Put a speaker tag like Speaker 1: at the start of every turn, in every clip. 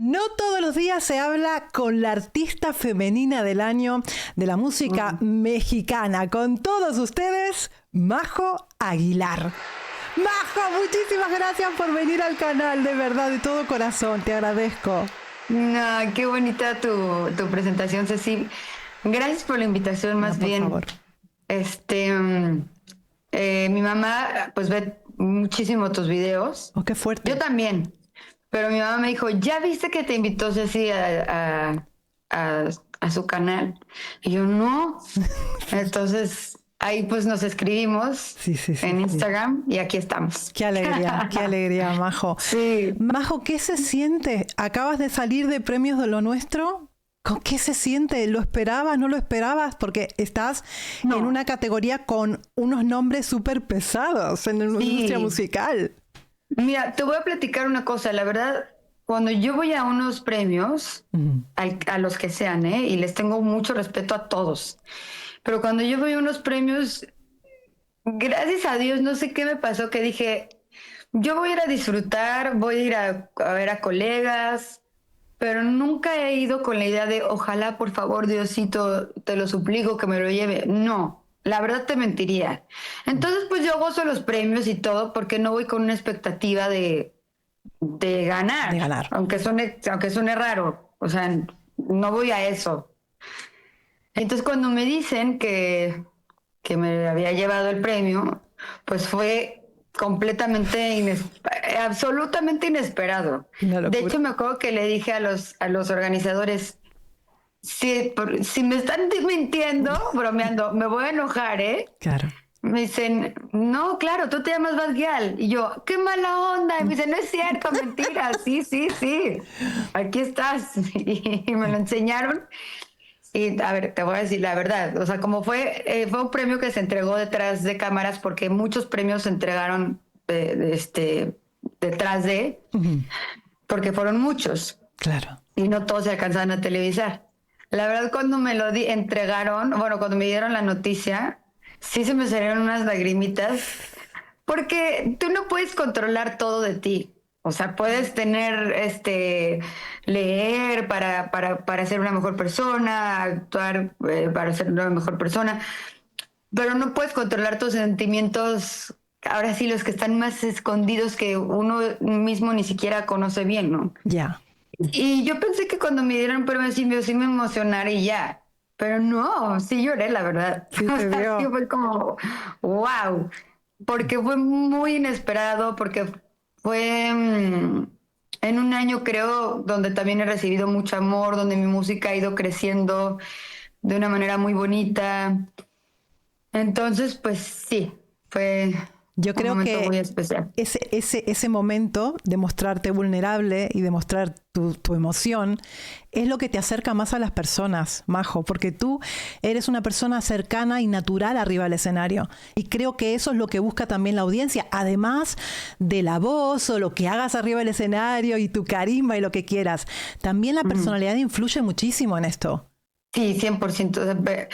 Speaker 1: No todos los días se habla con la artista femenina del año de la música mexicana. Con todos ustedes, Majo Aguilar. Majo, muchísimas gracias por venir al canal, de verdad, de todo corazón, te agradezco.
Speaker 2: No, qué bonita tu presentación, Ceci. Gracias por la invitación, más bien.
Speaker 1: Por favor.
Speaker 2: Mi mamá, pues ve muchísimo tus videos.
Speaker 1: Oh, qué fuerte.
Speaker 2: Yo también. Pero mi mamá me dijo, ¿ya viste que te invitó Ceci a su canal? Y yo, no. Entonces, ahí pues nos escribimos en Instagram y aquí estamos.
Speaker 1: Qué alegría, Majo.
Speaker 2: Sí.
Speaker 1: Majo, ¿qué se siente? Acabas de salir de Premios de lo Nuestro. ¿Con qué se siente? ¿Lo esperabas? ¿No lo esperabas? Porque estás en una categoría con unos nombres súper pesados en la industria musical.
Speaker 2: Mira, te voy a platicar una cosa. La verdad, cuando yo voy a unos premios, a los que sean, y les tengo mucho respeto a todos, pero cuando yo voy a unos premios, gracias a Dios, no sé qué me pasó, que dije, yo voy a ir a disfrutar, voy a ir a ver a colegas, pero nunca he ido con la idea de, ojalá, por favor, Diosito, te lo suplico que me lo lleve. No. La verdad te mentiría. Entonces, pues yo gozo los premios y todo porque no voy con una expectativa de ganar.
Speaker 1: De ganar.
Speaker 2: Aunque suene raro. O sea, no voy a eso. Entonces, cuando me dicen que me había llevado el premio, pues fue absolutamente inesperado. De hecho, me acuerdo que le dije a los organizadores, si me están mintiendo, bromeando, me voy a enojar, ¿eh?
Speaker 1: Claro.
Speaker 2: Me dicen, no, claro, tú te llamas Basgial. Y yo, qué mala onda. Y me dicen, no es cierto, mentira. Sí, aquí estás. Y me lo enseñaron. Y a ver, te voy a decir la verdad. O sea, como fue un premio que se entregó detrás de cámaras, porque muchos premios se entregaron detrás de, porque fueron muchos.
Speaker 1: Claro.
Speaker 2: Y no todos se alcanzaban a televisar. La verdad, cuando me lo entregaron, cuando me dieron la noticia, sí se me salieron unas lagrimitas, porque tú no puedes controlar todo de ti. O sea, puedes tener, leer para ser una mejor persona, actuar para ser una mejor persona, pero no puedes controlar tus sentimientos, ahora sí, los que están más escondidos que uno mismo ni siquiera conoce bien, ¿no?
Speaker 1: Ya.
Speaker 2: Y yo pensé que cuando me dieron premio sí me emocionara y ya. Pero no, sí lloré, la verdad.
Speaker 1: Sí, te veo.
Speaker 2: Sí, fue como, wow. Porque fue muy inesperado, porque fue en un año, creo, donde también he recibido mucho amor, donde mi música ha ido creciendo de una manera muy bonita. Entonces, pues sí, fue...
Speaker 1: Yo creo que
Speaker 2: muy especial.
Speaker 1: Ese momento de mostrarte vulnerable y de mostrar tu emoción es lo que te acerca más a las personas, Majo, porque tú eres una persona cercana y natural arriba del escenario. Y creo que eso es lo que busca también la audiencia, además de la voz o lo que hagas arriba del escenario y tu carisma y lo que quieras. También la personalidad influye muchísimo en esto.
Speaker 2: Sí, 100%.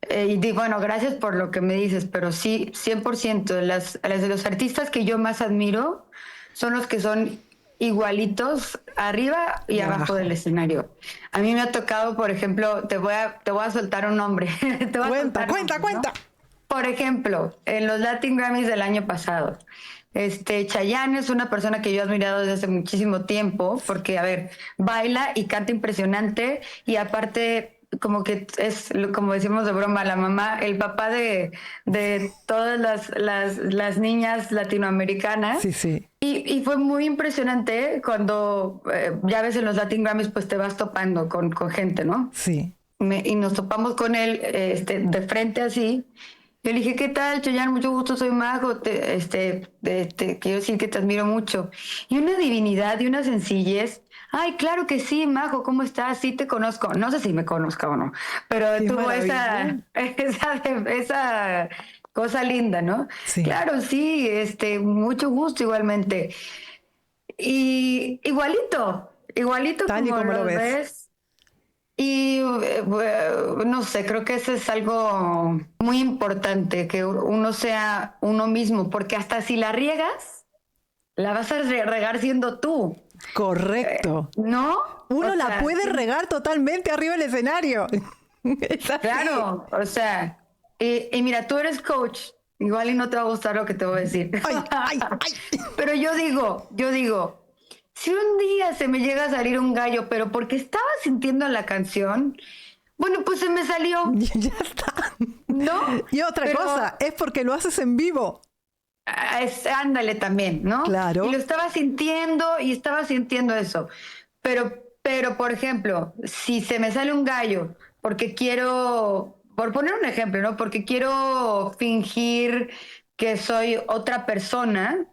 Speaker 2: Y bueno, gracias por lo que me dices, pero sí, 100%. Las de los artistas que yo más admiro son los que son igualitos arriba y abajo del escenario. A mí me ha tocado, por ejemplo, te voy a soltar un nombre.
Speaker 1: Cuenta.
Speaker 2: Por ejemplo, en los Latin Grammys del año pasado, Chayanne es una persona que yo he admirado desde hace muchísimo tiempo, porque, a ver, baila y canta impresionante, y aparte, como que es, como decimos de broma, la mamá, el papá de todas las niñas latinoamericanas.
Speaker 1: Sí.
Speaker 2: Y fue muy impresionante cuando, ya ves, en los Latin Grammys, pues te vas topando con gente, ¿no?
Speaker 1: Sí.
Speaker 2: Y nos topamos con él de frente así. Yo le dije, ¿qué tal, Chayanne? Mucho gusto, soy Majo. Quiero decir que te admiro mucho. Y una divinidad y una sencillez. Ay, claro que sí, Majo, ¿cómo estás? Sí te conozco. No sé si me conozca o no, pero
Speaker 1: Qué
Speaker 2: tuvo esa cosa linda, ¿no?
Speaker 1: Sí.
Speaker 2: Claro, sí, mucho gusto igualmente. Y igualito
Speaker 1: Tal y como lo ves.
Speaker 2: Y no sé, creo que eso es algo muy importante, que uno sea uno mismo, porque hasta si la riegas, la vas a regar siendo tú.
Speaker 1: Correcto.
Speaker 2: ¿No?
Speaker 1: Uno
Speaker 2: O
Speaker 1: la
Speaker 2: sea,
Speaker 1: puede
Speaker 2: sí,
Speaker 1: regar totalmente arriba del escenario. Es así.
Speaker 2: claro, o sea, y mira, tú eres coach, igual y no te va a gustar lo que te voy a decir.
Speaker 1: Ay, ay, ay.
Speaker 2: Pero yo digo, si un día se me llega a salir un gallo, pero porque estaba sintiendo la canción, bueno, pues se me salió,
Speaker 1: Ya está.
Speaker 2: ¿no?
Speaker 1: Y otra
Speaker 2: Pero,
Speaker 1: cosa, es porque lo haces en vivo.
Speaker 2: ándale también, ¿no?
Speaker 1: Claro.
Speaker 2: Y lo estaba sintiendo y estaba sintiendo eso. Pero, por ejemplo, si se me sale un gallo, porque quiero, por poner un ejemplo, ¿no? Porque quiero fingir que soy otra persona,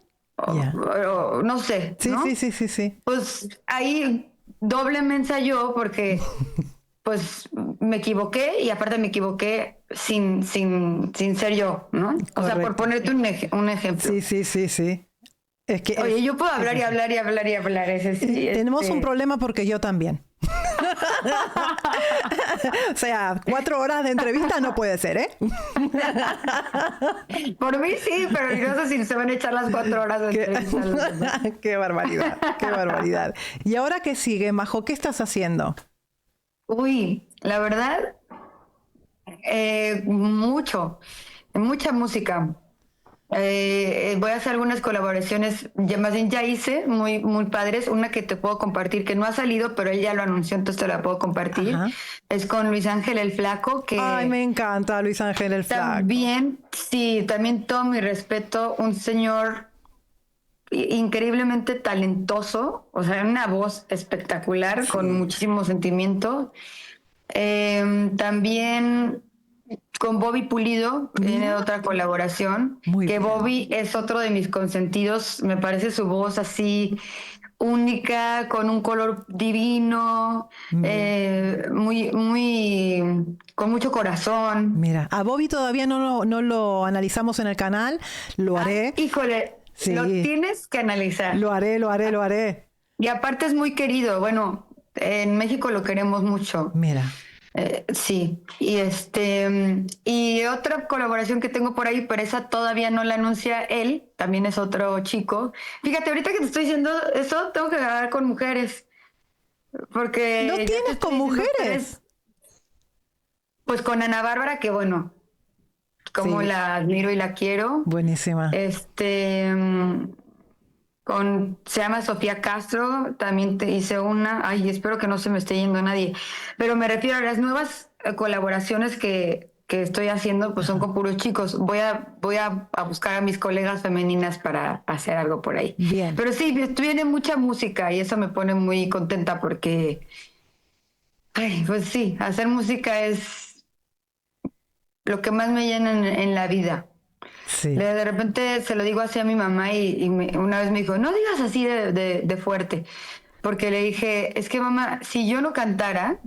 Speaker 1: Ya.
Speaker 2: o no sé,
Speaker 1: Sí, sí,
Speaker 2: ¿no?
Speaker 1: sí, sí, sí.
Speaker 2: Pues ahí doble me ensayó porque pues me equivoqué y aparte me equivoqué sin ser yo, ¿no? O sea, por
Speaker 1: Correcto.
Speaker 2: ponerte un ejemplo.
Speaker 1: Sí, sí, sí, sí. Es que
Speaker 2: Oye, yo puedo
Speaker 1: es
Speaker 2: hablar y
Speaker 1: así.
Speaker 2: hablar y hablar y hablar. Ese sí,
Speaker 1: Tenemos un problema porque yo también. O sea, 4 horas de entrevista no puede ser, ¿eh?
Speaker 2: Por mí sí, pero yo no sé si se van a echar las 4 horas de
Speaker 1: Qué,
Speaker 2: entrevista a los demás.
Speaker 1: qué barbaridad, qué barbaridad. ¿Y ahora qué sigue, Majo? ¿Qué estás haciendo?
Speaker 2: Uy, la verdad, mucha música. Voy a hacer algunas colaboraciones, ya más bien ya hice, muy, muy padres. Una que te puedo compartir, que no ha salido, pero él ya lo anunció, entonces te la puedo compartir.
Speaker 1: Ajá.
Speaker 2: Es con Luis Ángel el Flaco,
Speaker 1: Ay, me
Speaker 2: que
Speaker 1: encanta Luis Ángel el Flaco.
Speaker 2: también, sí, también todo mi respeto, un señor increíblemente talentoso, o sea, una voz espectacular, con
Speaker 1: Sí.
Speaker 2: muchísimo sentimiento. También con Bobby Pulido tiene
Speaker 1: Mira,
Speaker 2: otra colaboración,
Speaker 1: muy
Speaker 2: que
Speaker 1: bien.
Speaker 2: Bobby es otro de mis consentidos, me parece su voz así única, con un color divino,
Speaker 1: Mira,
Speaker 2: con mucho corazón.
Speaker 1: mira. A Bobby todavía no lo analizamos en el canal. Lo haré.
Speaker 2: Híjole, lo
Speaker 1: Sí,
Speaker 2: tienes que analizar.
Speaker 1: lo haré, lo haré, lo haré.
Speaker 2: Y aparte es muy querido, bueno, en México lo queremos mucho.
Speaker 1: Mira.
Speaker 2: Sí, y otra colaboración que tengo por ahí, pero esa todavía no la anuncia él, también es otro chico. Fíjate, ahorita que te estoy diciendo eso, tengo que grabar con mujeres,
Speaker 1: ¿No
Speaker 2: porque ya te
Speaker 1: tienes
Speaker 2: estoy
Speaker 1: con
Speaker 2: diciendo
Speaker 1: mujeres?
Speaker 2: pues con Ana Bárbara, que bueno, como
Speaker 1: Sí,
Speaker 2: la admiro y la quiero.
Speaker 1: buenísima.
Speaker 2: Mm, se llama Sofía Castro, también te hice una, ay, espero que no se me esté yendo nadie, pero me refiero a las nuevas colaboraciones que estoy haciendo, pues son
Speaker 1: Ajá.
Speaker 2: con puros chicos. Voy a buscar a mis colegas femeninas para hacer algo por ahí.
Speaker 1: Bien.
Speaker 2: Pero sí, viene mucha música y eso me pone muy contenta porque, ay, pues sí, hacer música es lo que más me llena en la vida.
Speaker 1: Sí.
Speaker 2: De repente se lo digo así a mi mamá una vez me dijo, no digas así de fuerte, porque le dije, es que mamá, si yo no cantara,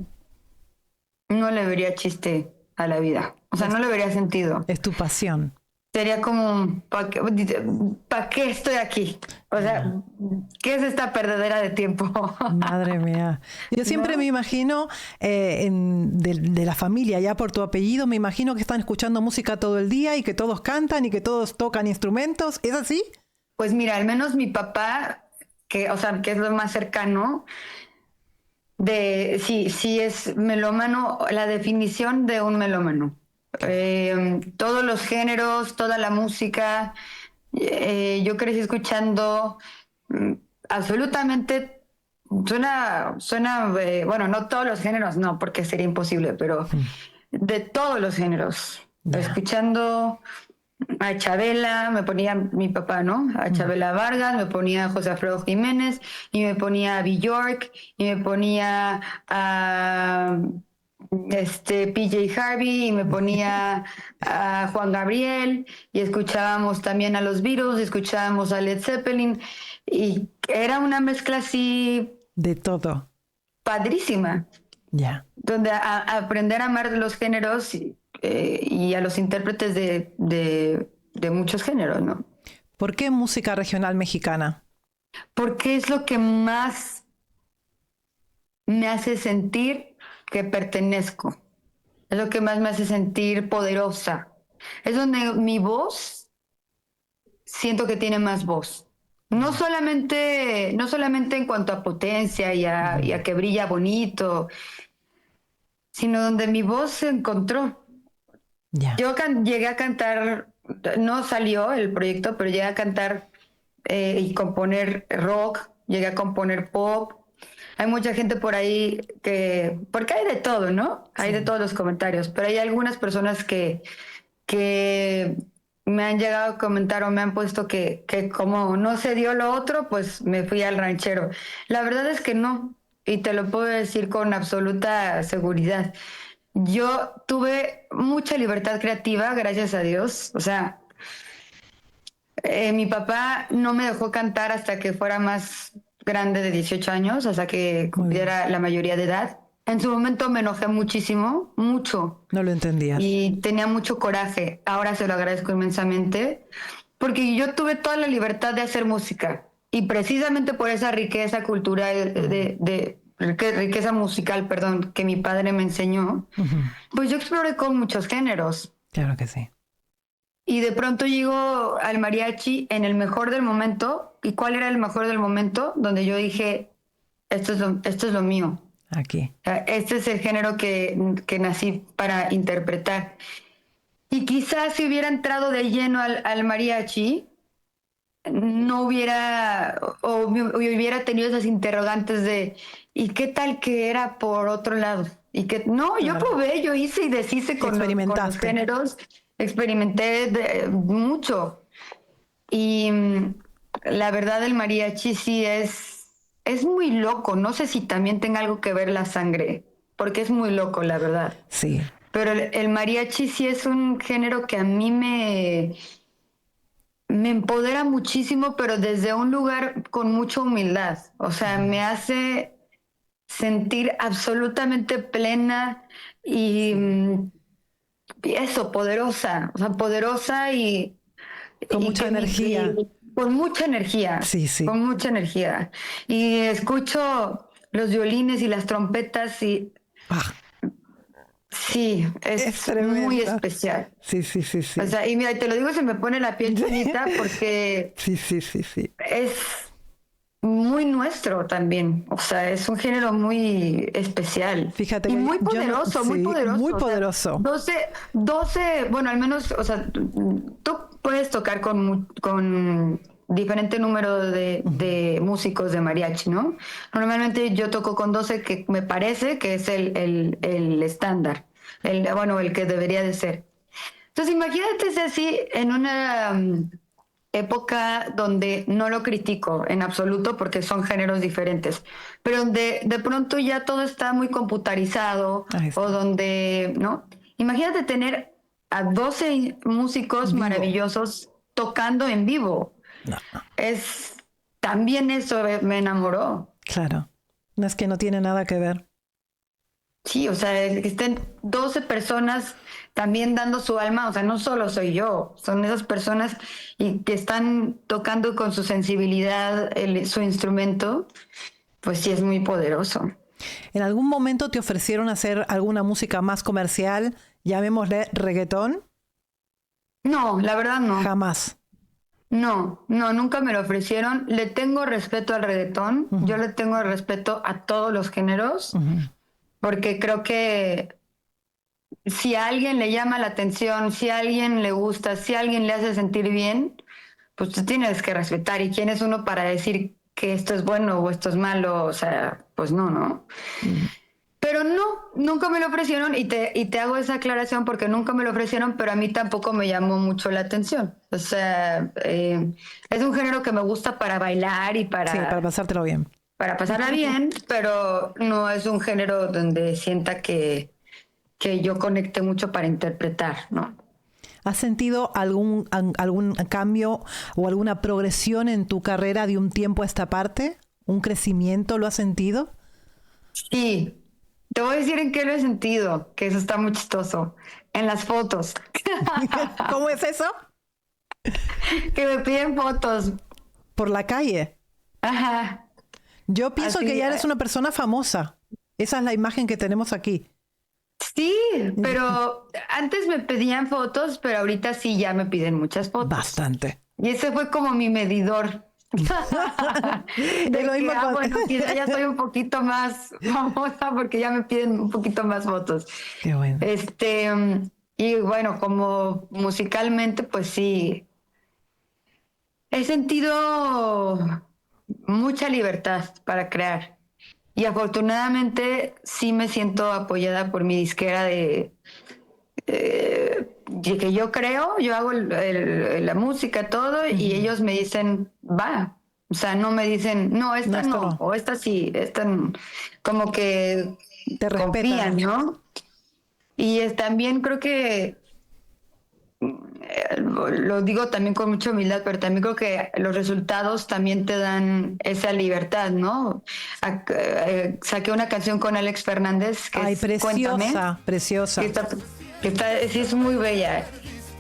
Speaker 2: no le vería chiste a la vida, o sea,
Speaker 1: Es,
Speaker 2: no le vería sentido.
Speaker 1: es tu pasión.
Speaker 2: Sería como, ¿para qué estoy aquí? O sea,
Speaker 1: Ya.
Speaker 2: ¿qué es esta perdedera de tiempo?
Speaker 1: Madre mía. Yo siempre me
Speaker 2: ¿No?
Speaker 1: imagino de la familia, ya por tu apellido, me imagino que están escuchando música todo el día y que todos cantan y que todos tocan instrumentos. ¿Es así?
Speaker 2: Pues mira, al menos mi papá, o sea, que es lo más cercano, sí es melómano, la definición de un melómano. Todos los géneros, toda la música. Yo crecí escuchando mm, absolutamente, bueno, no todos los géneros, no, porque sería imposible, pero
Speaker 1: Mm.
Speaker 2: de todos los géneros.
Speaker 1: Ya.
Speaker 2: Escuchando a Chabela, me ponía mi papá, ¿no? A
Speaker 1: Mm.
Speaker 2: Chabela Vargas, me ponía a José Alfredo Jiménez, y me ponía a Bjork, y me ponía a PJ Harvey, y me ponía a Juan Gabriel, y escuchábamos también a los Beatles, escuchábamos a Led Zeppelin, y era una mezcla así
Speaker 1: De todo.
Speaker 2: padrísima
Speaker 1: Ya.
Speaker 2: donde a aprender a amar los géneros y a los intérpretes de muchos géneros, ¿no?
Speaker 1: ¿Por qué música regional mexicana?
Speaker 2: Porque es lo que más me hace sentir que pertenezco, es lo que más me hace sentir poderosa, es donde mi voz siento que tiene más voz. No solamente en cuanto a potencia y a que brilla bonito, sino donde mi voz se encontró.
Speaker 1: Ya.
Speaker 2: Yo llegué a cantar, no salió el proyecto, pero llegué a cantar y componer rock, llegué a componer pop. Hay mucha gente por ahí porque hay de todo, ¿no? Hay de
Speaker 1: Sí.
Speaker 2: todos los comentarios, pero hay algunas personas que me han llegado a comentar o me han puesto que como no se dio lo otro, pues me fui al ranchero. La verdad es que no, y te lo puedo decir con absoluta seguridad. Yo tuve mucha libertad creativa, gracias a Dios. O sea, mi papá no me dejó cantar hasta que fuera más grande de 18 años, hasta que
Speaker 1: Muy bien.
Speaker 2: cumpliera la mayoría de edad. En su momento me enojé muchísimo, mucho,
Speaker 1: No lo entendías.
Speaker 2: y tenía mucho coraje. Ahora se lo agradezco inmensamente, porque yo tuve toda la libertad de hacer música. Y precisamente por esa riqueza cultural, riqueza musical, perdón, que mi padre me enseñó,
Speaker 1: Ujú.
Speaker 2: pues yo exploré con muchos géneros.
Speaker 1: Claro que sí.
Speaker 2: Y de pronto llego al mariachi en el mejor del momento. ¿Y cuál era el mejor del momento? Donde yo dije, esto es lo mío.
Speaker 1: Aquí.
Speaker 2: O sea, este es el género que nací para interpretar. Y quizás si hubiera entrado de lleno al mariachi, no hubiera, o hubiera tenido esas interrogantes de, ¿y qué tal que era por otro lado? Y que no, yo
Speaker 1: Claro.
Speaker 2: probé, yo hice y deshice con los
Speaker 1: Experimentaste.
Speaker 2: géneros, experimenté mucho. Y la verdad el mariachi sí es muy loco. No sé si también tenga algo que ver la sangre, porque es muy loco, la verdad.
Speaker 1: Sí.
Speaker 2: Pero el mariachi sí es un género que a mí me empodera muchísimo, pero desde un lugar con mucha humildad. O sea, me hace sentir absolutamente plena y eso, poderosa. O sea, poderosa
Speaker 1: Con
Speaker 2: y
Speaker 1: mucha
Speaker 2: que
Speaker 1: energía.
Speaker 2: con mucha energía,
Speaker 1: Sí, sí.
Speaker 2: con mucha energía. Y escucho los violines y las trompetas y
Speaker 1: Ah,
Speaker 2: sí,
Speaker 1: es
Speaker 2: es muy
Speaker 1: tremenda.
Speaker 2: especial.
Speaker 1: Sí, sí, sí, sí.
Speaker 2: O sea, y mira, te lo digo, se me pone la piel chinita porque
Speaker 1: Sí, sí, sí, sí.
Speaker 2: es muy nuestro también. O sea, es un género muy especial.
Speaker 1: Fíjate
Speaker 2: Y
Speaker 1: que
Speaker 2: muy
Speaker 1: yo no,
Speaker 2: poderoso, muy
Speaker 1: sí,
Speaker 2: poderoso.
Speaker 1: muy
Speaker 2: O sea,
Speaker 1: poderoso.
Speaker 2: 12, bueno, al menos, o sea, tú puedes tocar con diferente número de músicos de mariachi, ¿no? Normalmente yo toco con 12, que me parece que es el estándar, bueno, el que debería de ser. Entonces, imagínate si así en una época donde no lo critico en absoluto porque son géneros diferentes, pero donde de pronto ya todo está muy computarizado
Speaker 1: Ahí
Speaker 2: o
Speaker 1: está.
Speaker 2: donde, ¿no? Imagínate tener a 12 músicos
Speaker 1: Vivo.
Speaker 2: maravillosos tocando en vivo.
Speaker 1: No,
Speaker 2: Es también eso me enamoró.
Speaker 1: claro. No es que no tiene nada que ver.
Speaker 2: Sí, o sea, el que estén 12 personas también dando su alma, o sea, no solo soy yo, son esas personas y que están tocando con su sensibilidad su instrumento, pues sí es muy poderoso.
Speaker 1: ¿En algún momento te ofrecieron hacer alguna música más comercial, llamémosle reggaetón?
Speaker 2: No, la verdad no.
Speaker 1: Jamás.
Speaker 2: No, nunca me lo ofrecieron. Le tengo respeto al reggaetón, yo le tengo respeto a todos los géneros, porque creo que si a alguien le llama la atención, si a alguien le gusta, si a alguien le hace sentir bien, pues tú tienes que respetar. ¿Y quién es uno para decir que esto es bueno o esto es malo? O sea, pues no, ¿no? Pero no, nunca me lo ofrecieron y te hago esa aclaración porque nunca me lo ofrecieron, pero a mí tampoco me llamó mucho la atención. O sea, es un género que me gusta para bailar y
Speaker 1: Sí, para pasártelo bien.
Speaker 2: para pasarla bien, pero no es un género donde sienta que yo conecte mucho para interpretar, ¿no?
Speaker 1: ¿Has sentido algún cambio o alguna progresión en tu carrera de un tiempo a esta parte? ¿Un crecimiento lo has sentido?
Speaker 2: Sí, te voy a decir en qué lo he sentido, que eso está muy chistoso. En las fotos,
Speaker 1: ¿Cómo es eso?
Speaker 2: que me piden fotos.
Speaker 1: Por la calle.
Speaker 2: Ajá.
Speaker 1: Yo pienso
Speaker 2: Así,
Speaker 1: que ya eres una persona famosa. Esa es la imagen que tenemos aquí.
Speaker 2: sí, pero antes me pedían fotos, pero ahorita sí ya me piden muchas fotos.
Speaker 1: Bastante.
Speaker 2: Y ese fue como mi medidor.
Speaker 1: Es lo mismo con...
Speaker 2: Bueno, quizá ya soy un poquito más famosa porque ya me piden un poquito más fotos.
Speaker 1: Qué bueno.
Speaker 2: Y bueno, como musicalmente, pues sí, he sentido mucha libertad para crear. Y afortunadamente sí me siento apoyada por mi disquera de que yo creo, yo hago la música, todo, y ellos me dicen, va. O sea, no me dicen, no, esta no, o esta sí, esta no. Como que
Speaker 1: te
Speaker 2: confían, ¿no? Y también creo que lo digo también con mucha humildad, pero también creo que los resultados también te dan esa libertad, ¿no? Saqué una canción con Alex Fernández que es
Speaker 1: preciosa,
Speaker 2: Cuéntame,
Speaker 1: preciosa.
Speaker 2: Sí, es muy bella.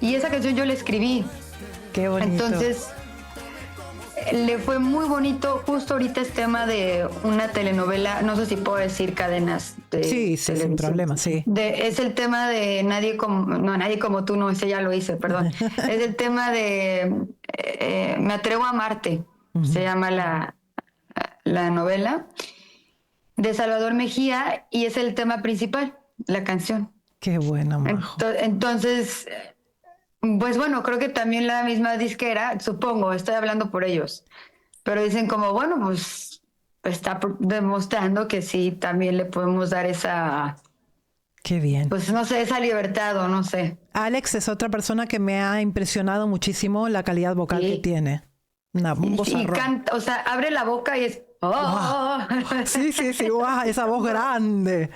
Speaker 2: Y esa canción yo la escribí.
Speaker 1: Qué bonito.
Speaker 2: Entonces, le fue muy bonito. Justo ahorita es tema de una telenovela, no sé si puedo decir cadenas.
Speaker 1: Sí, sin problema, sí.
Speaker 2: Es el tema de Nadie como tú, no, ese ya lo hice, perdón. Es el tema de Me atrevo a amarte, se llama la novela, de Salvador Mejía, y es el tema principal, la canción.
Speaker 1: Qué bueno, Majo.
Speaker 2: Entonces, pues bueno, creo que también la misma disquera, supongo, estoy hablando por ellos, pero dicen como, bueno, pues está demostrando que sí, también le podemos dar esa...
Speaker 1: Qué bien.
Speaker 2: Pues no sé, esa libertad o no sé.
Speaker 1: Alex es otra persona que me ha impresionado muchísimo la calidad vocal que tiene. Un vozarrón.
Speaker 2: Y canta, o sea, abre la boca y es... ¡Oh!
Speaker 1: Wow. Sí, wow, esa voz grande.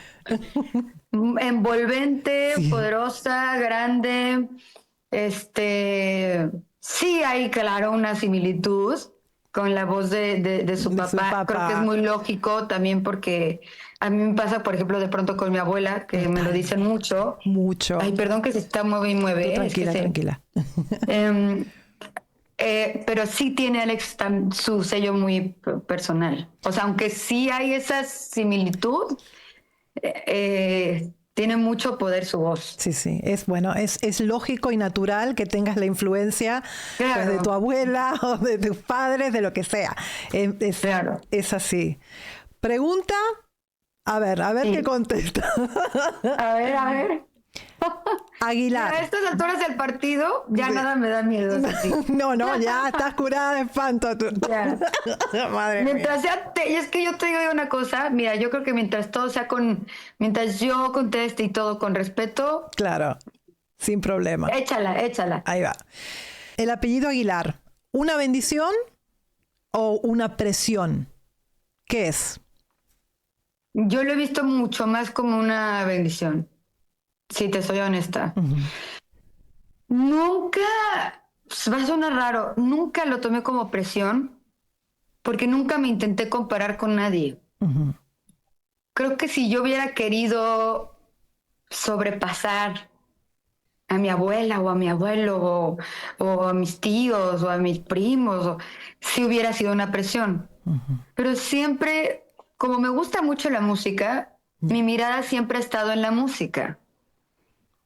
Speaker 2: Envolvente, poderosa, grande. Sí hay, claro, una similitud con la voz de su papá. Creo que es muy lógico también porque a mí me pasa, por ejemplo, de pronto con mi abuela, que me lo dicen mucho.
Speaker 1: Mucho.
Speaker 2: Ay, perdón que se está mueve y mueve.
Speaker 1: Tranquila, tranquila.
Speaker 2: Pero sí tiene Alex su sello muy personal. O sea, aunque sí hay esa similitud, tiene mucho poder su voz.
Speaker 1: Sí. Es bueno, es lógico y natural que tengas la influencia pues, de tu abuela o de tus padres, de lo que sea. Es así. Pregunta, a ver sí. ¿Qué contesta?
Speaker 2: A ver.
Speaker 1: Aguilar.
Speaker 2: A estas alturas del partido ya nada me da miedo.
Speaker 1: No, ya estás curada de espanto.
Speaker 2: Ya.
Speaker 1: Madre
Speaker 2: mientras
Speaker 1: mía.
Speaker 2: Y es que yo te digo una cosa, mira, yo creo que mientras todo sea mientras yo conteste y todo con respeto.
Speaker 1: Claro, sin problema.
Speaker 2: Échala.
Speaker 1: Ahí va. El apellido Aguilar, ¿una bendición o una presión? ¿Qué es?
Speaker 2: Yo lo he visto mucho más como una bendición. Sí, te soy honesta. Uh-huh. Nunca, va a sonar raro, nunca lo tomé como presión porque nunca me intenté comparar con nadie. Uh-huh. Creo que si yo hubiera querido sobrepasar a mi abuela o a mi abuelo o a mis tíos o a mis primos, sí hubiera sido una presión. Uh-huh. Pero siempre, como me gusta mucho la música, mi mirada siempre ha estado en la música.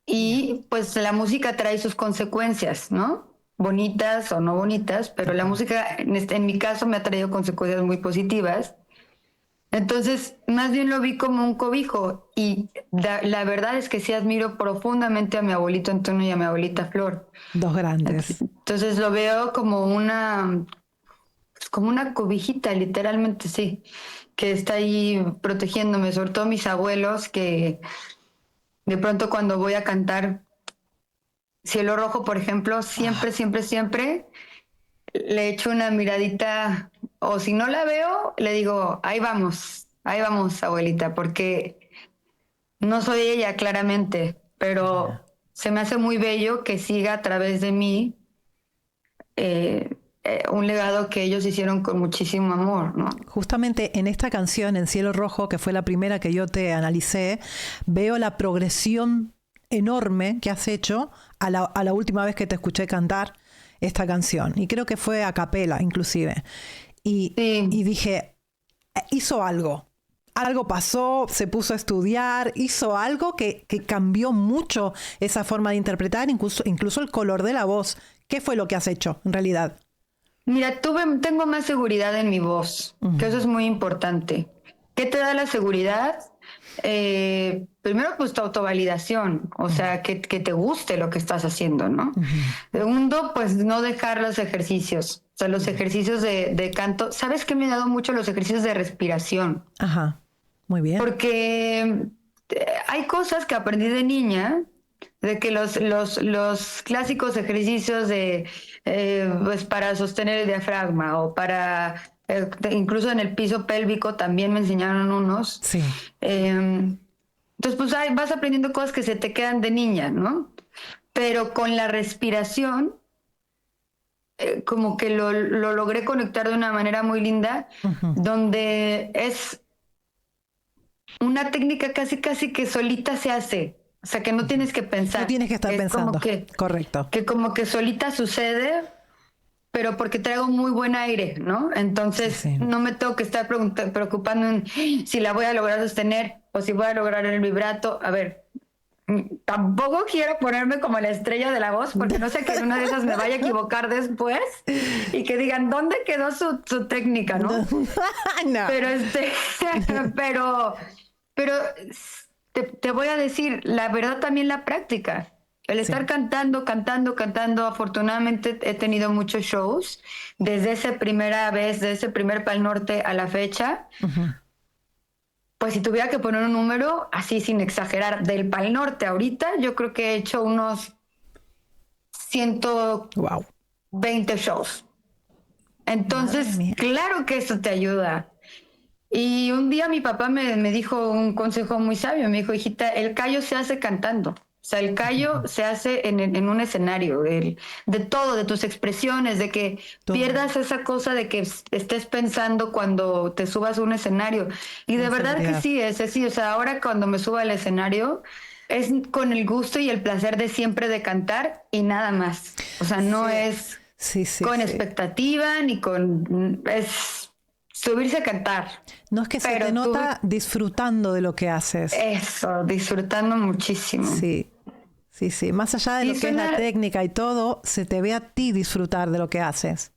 Speaker 2: Y pues la música trae sus consecuencias, ¿no? Bonitas o no bonitas, pero la música en mi caso me ha traído consecuencias muy positivas. Entonces, más bien lo vi como un cobijo y la verdad es que sí admiro profundamente a mi abuelito Antonio y a mi abuelita Flor.
Speaker 1: Dos grandes.
Speaker 2: Entonces lo veo como una cobijita, literalmente, sí, que está ahí protegiéndome, sobre todo mis abuelos que... De pronto cuando voy a cantar Cielo Rojo, por ejemplo, siempre le echo una miradita, o si no la veo, le digo, ahí vamos, abuelita, porque no soy ella, claramente, pero se me hace muy bello que siga a través de mí un legado que ellos hicieron con muchísimo amor, ¿no?
Speaker 1: Justamente en esta canción, en Cielo Rojo, que fue la primera que yo te analicé, veo la progresión enorme que has hecho a la última vez que te escuché cantar esta canción. Y creo que fue a capela, inclusive. Y dije, hizo algo. Algo pasó, se puso a estudiar, hizo algo que cambió mucho esa forma de interpretar, incluso el color de la voz. ¿Qué fue lo que has hecho, en realidad?
Speaker 2: Mira, tengo más seguridad en mi voz, que eso es muy importante. ¿Qué te da la seguridad? Primero, pues tu autovalidación, o sea, que te guste lo que estás haciendo, ¿no? Segundo, pues no dejar los ejercicios, o sea, los ejercicios de canto. ¿Sabes qué me han dado mucho los ejercicios de respiración?
Speaker 1: Ajá, muy bien.
Speaker 2: Porque hay cosas que aprendí de niña, de que los clásicos ejercicios de pues para sostener el diafragma o para incluso en el piso pélvico también me enseñaron unos.
Speaker 1: Sí.
Speaker 2: Entonces, pues vas aprendiendo cosas que se te quedan de niña, ¿no? Pero con la respiración, como que lo logré conectar de una manera muy linda, donde es una técnica casi que solita se hace. O sea, que no tienes que pensar.
Speaker 1: No tienes que estar pensando. Correcto.
Speaker 2: Que como que solita sucede, pero porque traigo muy buen aire, ¿no? Entonces no me tengo que estar preocupando en si la voy a lograr sostener o si voy a lograr el vibrato. A ver, tampoco quiero ponerme como la estrella de la voz, porque no sé que en una de esas me vaya a equivocar después y que digan, ¿dónde quedó su técnica, no?
Speaker 1: No.
Speaker 2: Pero te voy a decir, la verdad también la práctica. El estar cantando. Afortunadamente he tenido muchos shows desde esa primera vez, desde ese primer Pal Norte a la fecha. Pues si tuviera que poner un número, así sin exagerar, del Pal Norte ahorita, yo creo que he hecho unos 120 shows. Entonces, claro que eso te ayuda. Y un día mi papá me dijo un consejo muy sabio. Me dijo, hijita, el callo se hace cantando. O sea, el callo se hace en un escenario, de todo, de tus expresiones, de que pierdas esa cosa de que estés pensando cuando te subas a un escenario. Y de verdad que sí, es así. O sea, ahora cuando me subo al escenario es con el gusto y el placer de siempre de cantar y nada más. O sea, no es con expectativa ni con... Es subirse a cantar.
Speaker 1: No es que se te nota disfrutando de lo que haces.
Speaker 2: Eso, disfrutando muchísimo.
Speaker 1: Sí. Más allá de lo que es la técnica y todo, se te ve a ti disfrutar de lo que haces.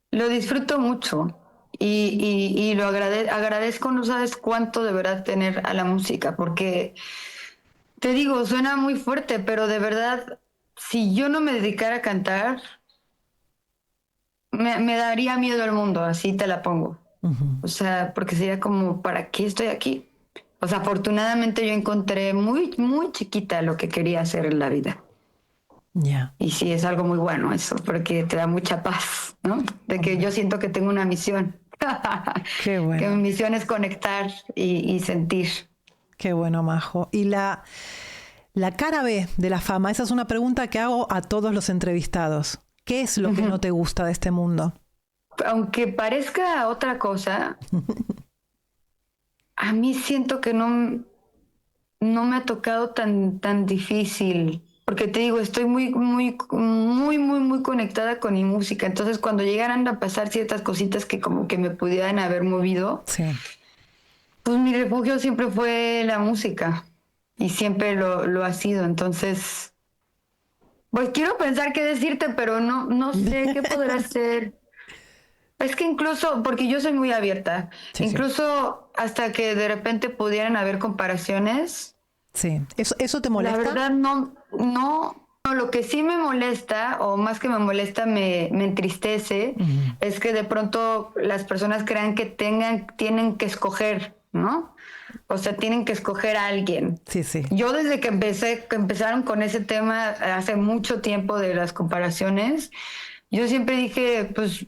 Speaker 2: Lo disfruto mucho y lo agradezco, no sabes cuánto de verdad tener a la música, porque te digo, suena muy fuerte, pero de verdad, si yo no me dedicara a cantar, me daría miedo el mundo, así te la pongo. O sea, porque sería como, ¿para qué estoy aquí? O sea, afortunadamente yo encontré muy, muy chiquita lo que quería hacer en la vida. Y sí, es algo muy bueno eso, porque te da mucha paz, ¿no? De que yo siento que tengo una misión.
Speaker 1: Qué bueno.
Speaker 2: Que mi misión es conectar y sentir.
Speaker 1: Qué bueno, Majo. Y la cara B de la fama, esa es una pregunta que hago a todos los entrevistados. ¿Qué es lo que no te gusta de este mundo?
Speaker 2: Aunque parezca otra cosa, a mí siento que no me ha tocado tan difícil, porque te digo, estoy muy conectada con mi música. Entonces, cuando llegaran a pasar ciertas cositas que como que me pudieran haber movido, pues mi refugio siempre fue la música y siempre lo ha sido. Entonces, pues quiero pensar qué decirte, pero no sé qué podrá hacer. Es que incluso, porque yo soy muy abierta, incluso hasta que de repente pudieran haber comparaciones.
Speaker 1: Sí, ¿eso te molesta?
Speaker 2: La verdad no, lo que sí me molesta, o más que me molesta, me entristece, es que de pronto las personas crean que tienen que escoger, ¿no? O sea, tienen que escoger a alguien.
Speaker 1: Sí.
Speaker 2: Yo desde que empezaron con ese tema hace mucho tiempo de las comparaciones, yo siempre dije, pues,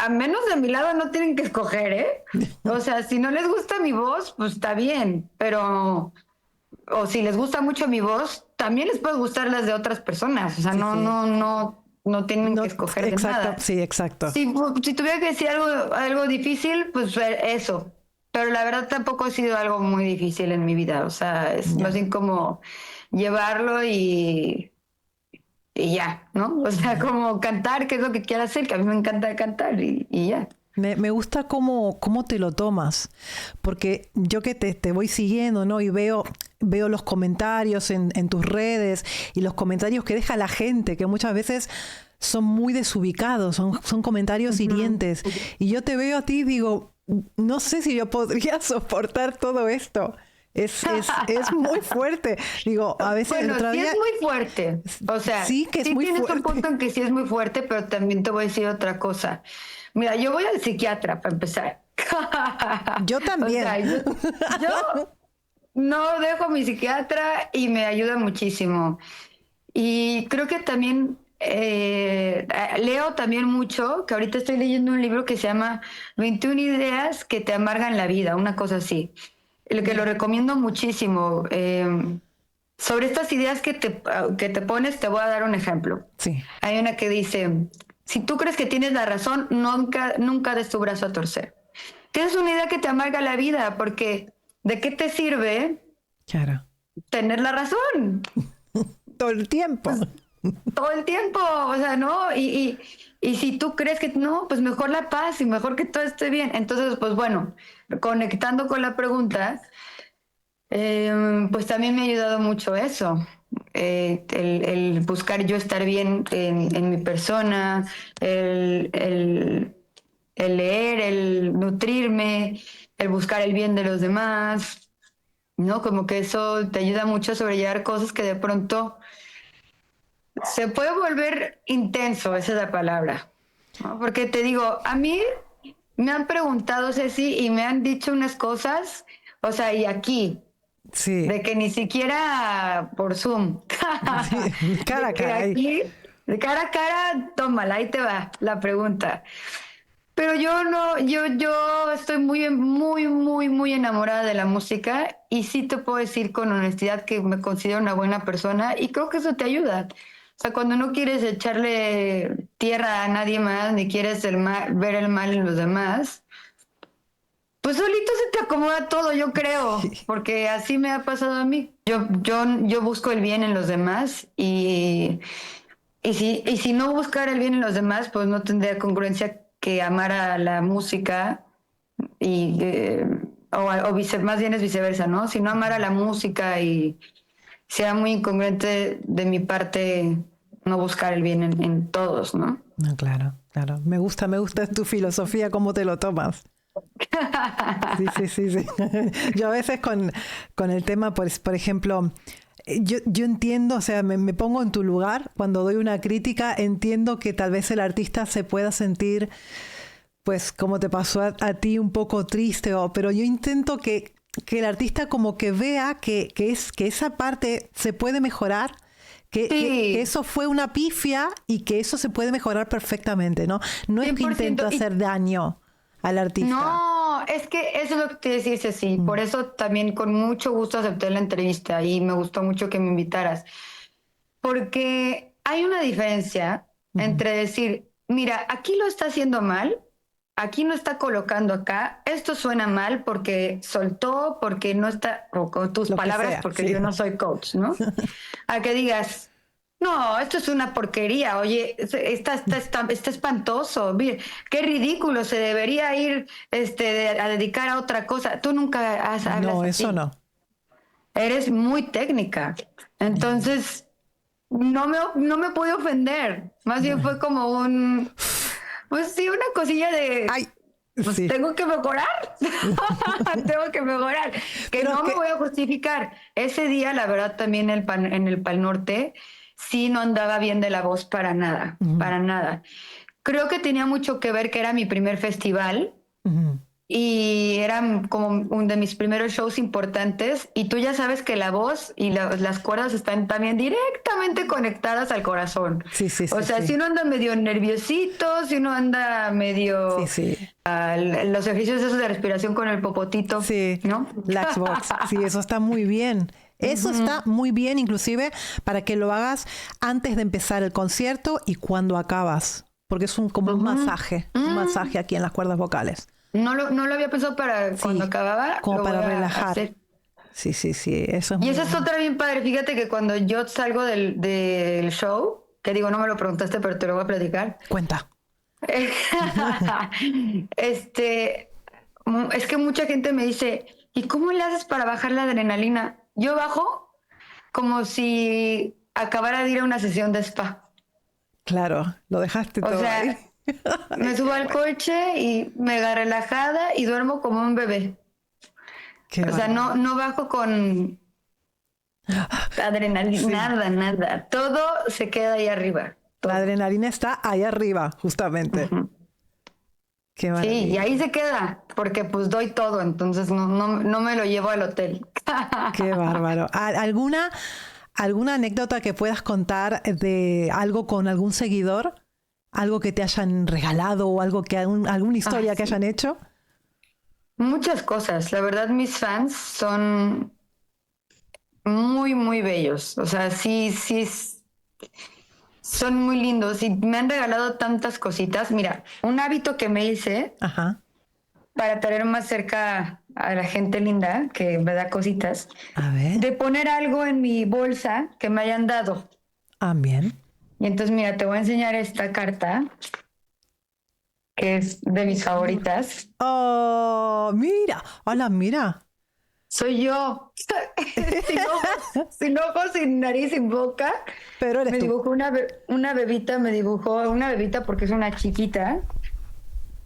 Speaker 2: a menos de mi lado no tienen que escoger, ¿eh? O sea, si no les gusta mi voz, pues está bien, pero... O si les gusta mucho mi voz, también les puede gustar las de otras personas. O sea, no tienen que escoger de nada.
Speaker 1: Sí, exacto.
Speaker 2: Si tuviera que decir algo difícil, pues eso. Pero la verdad tampoco ha sido algo muy difícil en mi vida. O sea, es más bien como llevarlo y ya, ¿no? O sea, como cantar, que es lo que quiero hacer, que a mí me encanta cantar y ya.
Speaker 1: Me gusta cómo te lo tomas, porque yo que te voy siguiendo, ¿no? Y veo los comentarios en tus redes y los comentarios que deja la gente, que muchas veces son muy desubicados, son comentarios hirientes. Y yo te veo a ti y digo, no sé si yo podría soportar todo esto. Es muy fuerte. Digo, a veces...
Speaker 2: Bueno, sí es muy fuerte. O sea,
Speaker 1: sí que es muy
Speaker 2: tienes
Speaker 1: fuerte.
Speaker 2: un punto en que sí es muy fuerte, pero también te voy a decir otra cosa. Mira, yo voy al psiquiatra para empezar.
Speaker 1: Yo también.
Speaker 2: O sea, yo no dejo a mi psiquiatra y me ayuda muchísimo. Y creo que también leo también mucho, que ahorita estoy leyendo un libro que se llama 21 ideas que te amargan la vida, una cosa así. El que lo recomiendo muchísimo. Sobre estas ideas que te pones, te voy a dar un ejemplo.
Speaker 1: Sí.
Speaker 2: Hay una que dice, si tú crees que tienes la razón, nunca des tu brazo a torcer. Tienes una idea que te amarga la vida, porque ¿de qué te sirve
Speaker 1: Claro.
Speaker 2: tener la razón?
Speaker 1: Todo el tiempo.
Speaker 2: Todo el tiempo, o sea, ¿no? Y si tú crees que no, pues mejor la paz y mejor que todo esté bien. Entonces, pues bueno, conectando con la pregunta, pues también me ha ayudado mucho eso. El buscar yo estar bien en mi persona, el leer, el nutrirme, el buscar el bien de los demás, ¿no? Como que eso te ayuda mucho a sobrellevar cosas que de pronto se puede volver intenso, esa es la palabra, ¿no? Porque te digo, a mí me han preguntado, Ceci, y me han dicho unas cosas, o sea, y aquí,
Speaker 1: Sí.
Speaker 2: de que ni siquiera por Zoom.
Speaker 1: Sí, cara a
Speaker 2: De que
Speaker 1: cara.
Speaker 2: aquí, de cara a cara, tómala, ahí te va la pregunta. Pero yo no, yo estoy muy enamorada de la música y sí te puedo decir con honestidad que me considero una buena persona y creo que eso te ayuda. O sea, cuando no quieres echarle tierra a nadie más, ni quieres ver el mal en los demás, pues solito se te acomoda todo, yo creo, porque así me ha pasado a mí. Yo busco el bien en los demás y si no buscara el bien en los demás, pues no tendría congruencia que amara la música y más bien es viceversa, ¿no? Si no amara la música y sea muy incongruente de mi parte no buscar el bien en todos, ¿no?
Speaker 1: No, claro, claro. Me gusta tu filosofía, cómo te lo tomas. Sí. Yo a veces con el tema, por ejemplo, yo entiendo, o sea, me pongo en tu lugar cuando doy una crítica, entiendo que tal vez el artista se pueda sentir, pues como te pasó a ti, un poco triste, pero yo intento que el artista como que vea que esa parte se puede mejorar. Que eso fue una pifia y que eso se puede mejorar perfectamente, ¿no? No es que intento hacer daño al artista.
Speaker 2: No, es que eso es lo que te decía, Ceci. Por eso también con mucho gusto acepté la entrevista y me gustó mucho que me invitaras. Porque hay una diferencia entre decir, mira, aquí lo está haciendo mal, aquí no está colocando acá, esto suena mal porque soltó, porque no está, o con tus palabras, porque yo no soy coach, ¿no? A que digas, no, esto es una porquería, oye, está espantoso, mire, qué ridículo, se debería ir a dedicar a otra cosa. Tú nunca hablas
Speaker 1: No, eso
Speaker 2: así.
Speaker 1: no.
Speaker 2: Eres muy técnica, entonces no me pude ofender, más bien fue como pues sí, una cosilla de...
Speaker 1: Ay,
Speaker 2: pues
Speaker 1: sí.
Speaker 2: tengo que mejorar, tengo que mejorar, que no me voy a justificar. Ese día, la verdad, también en el Pal Norte, sí no andaba bien de la voz para nada, para nada. Creo que tenía mucho que ver que era mi primer festival y era como uno de mis primeros shows importantes y tú ya sabes que la voz y las cuerdas están también directamente conectadas al corazón.
Speaker 1: Sí,
Speaker 2: o sea, si uno anda medio nerviosito, si uno anda medio... los ejercicios esos de respiración con el popotito, ¿no?
Speaker 1: Laxbox, sí, eso está muy bien. Eso está muy bien, inclusive para que lo hagas antes de empezar el concierto y cuando acabas, porque es como un masaje aquí en las cuerdas vocales.
Speaker 2: No lo había pensado para cuando acababa.
Speaker 1: Como para relajar. Sí, eso es
Speaker 2: y esa es otra bien padre. Fíjate que cuando yo salgo del show, que digo, no me lo preguntaste, pero te lo voy a platicar.
Speaker 1: Cuenta.
Speaker 2: Es que mucha gente me dice, ¿y cómo le haces para bajar la adrenalina? Yo bajo como si acabara de ir a una sesión de spa.
Speaker 1: Claro, lo dejaste
Speaker 2: O
Speaker 1: todo
Speaker 2: sea,
Speaker 1: ahí.
Speaker 2: me subo al coche y mega relajada y duermo como un bebé.
Speaker 1: Qué
Speaker 2: O sea,
Speaker 1: bárbaro.
Speaker 2: no bajo con adrenalina,
Speaker 1: Sí,
Speaker 2: nada. Todo se queda ahí arriba.
Speaker 1: la
Speaker 2: Todo.
Speaker 1: adrenalina está ahí arriba, justamente.
Speaker 2: Ujú.
Speaker 1: Qué
Speaker 2: Sí, y ahí
Speaker 1: maravilla.
Speaker 2: se queda, porque pues doy todo, entonces no me lo llevo al hotel.
Speaker 1: Qué bárbaro. ¿Alguna anécdota que puedas contar de algo con algún seguidor? ¿Algo que te hayan regalado o algo que alguna
Speaker 2: Ay,
Speaker 1: historia que
Speaker 2: sí.
Speaker 1: hayan hecho?
Speaker 2: Muchas cosas. La verdad, mis fans son muy, muy bellos. O sea, son muy lindos y me han regalado tantas cositas. Mira, un hábito que me hice
Speaker 1: Ajá.
Speaker 2: para tener más cerca a la gente linda que me da cositas,
Speaker 1: A ver.
Speaker 2: de poner algo en mi bolsa que me hayan dado.
Speaker 1: Ah, bien.
Speaker 2: Y entonces, mira, te voy a enseñar esta carta, que es de mis favoritas.
Speaker 1: Oh, mira. Hola, mira.
Speaker 2: Soy yo, sin ojos, sin nariz, sin boca.
Speaker 1: Pero eres
Speaker 2: Me
Speaker 1: tú.
Speaker 2: dibujó una bebita, me dibujó una bebita porque es una chiquita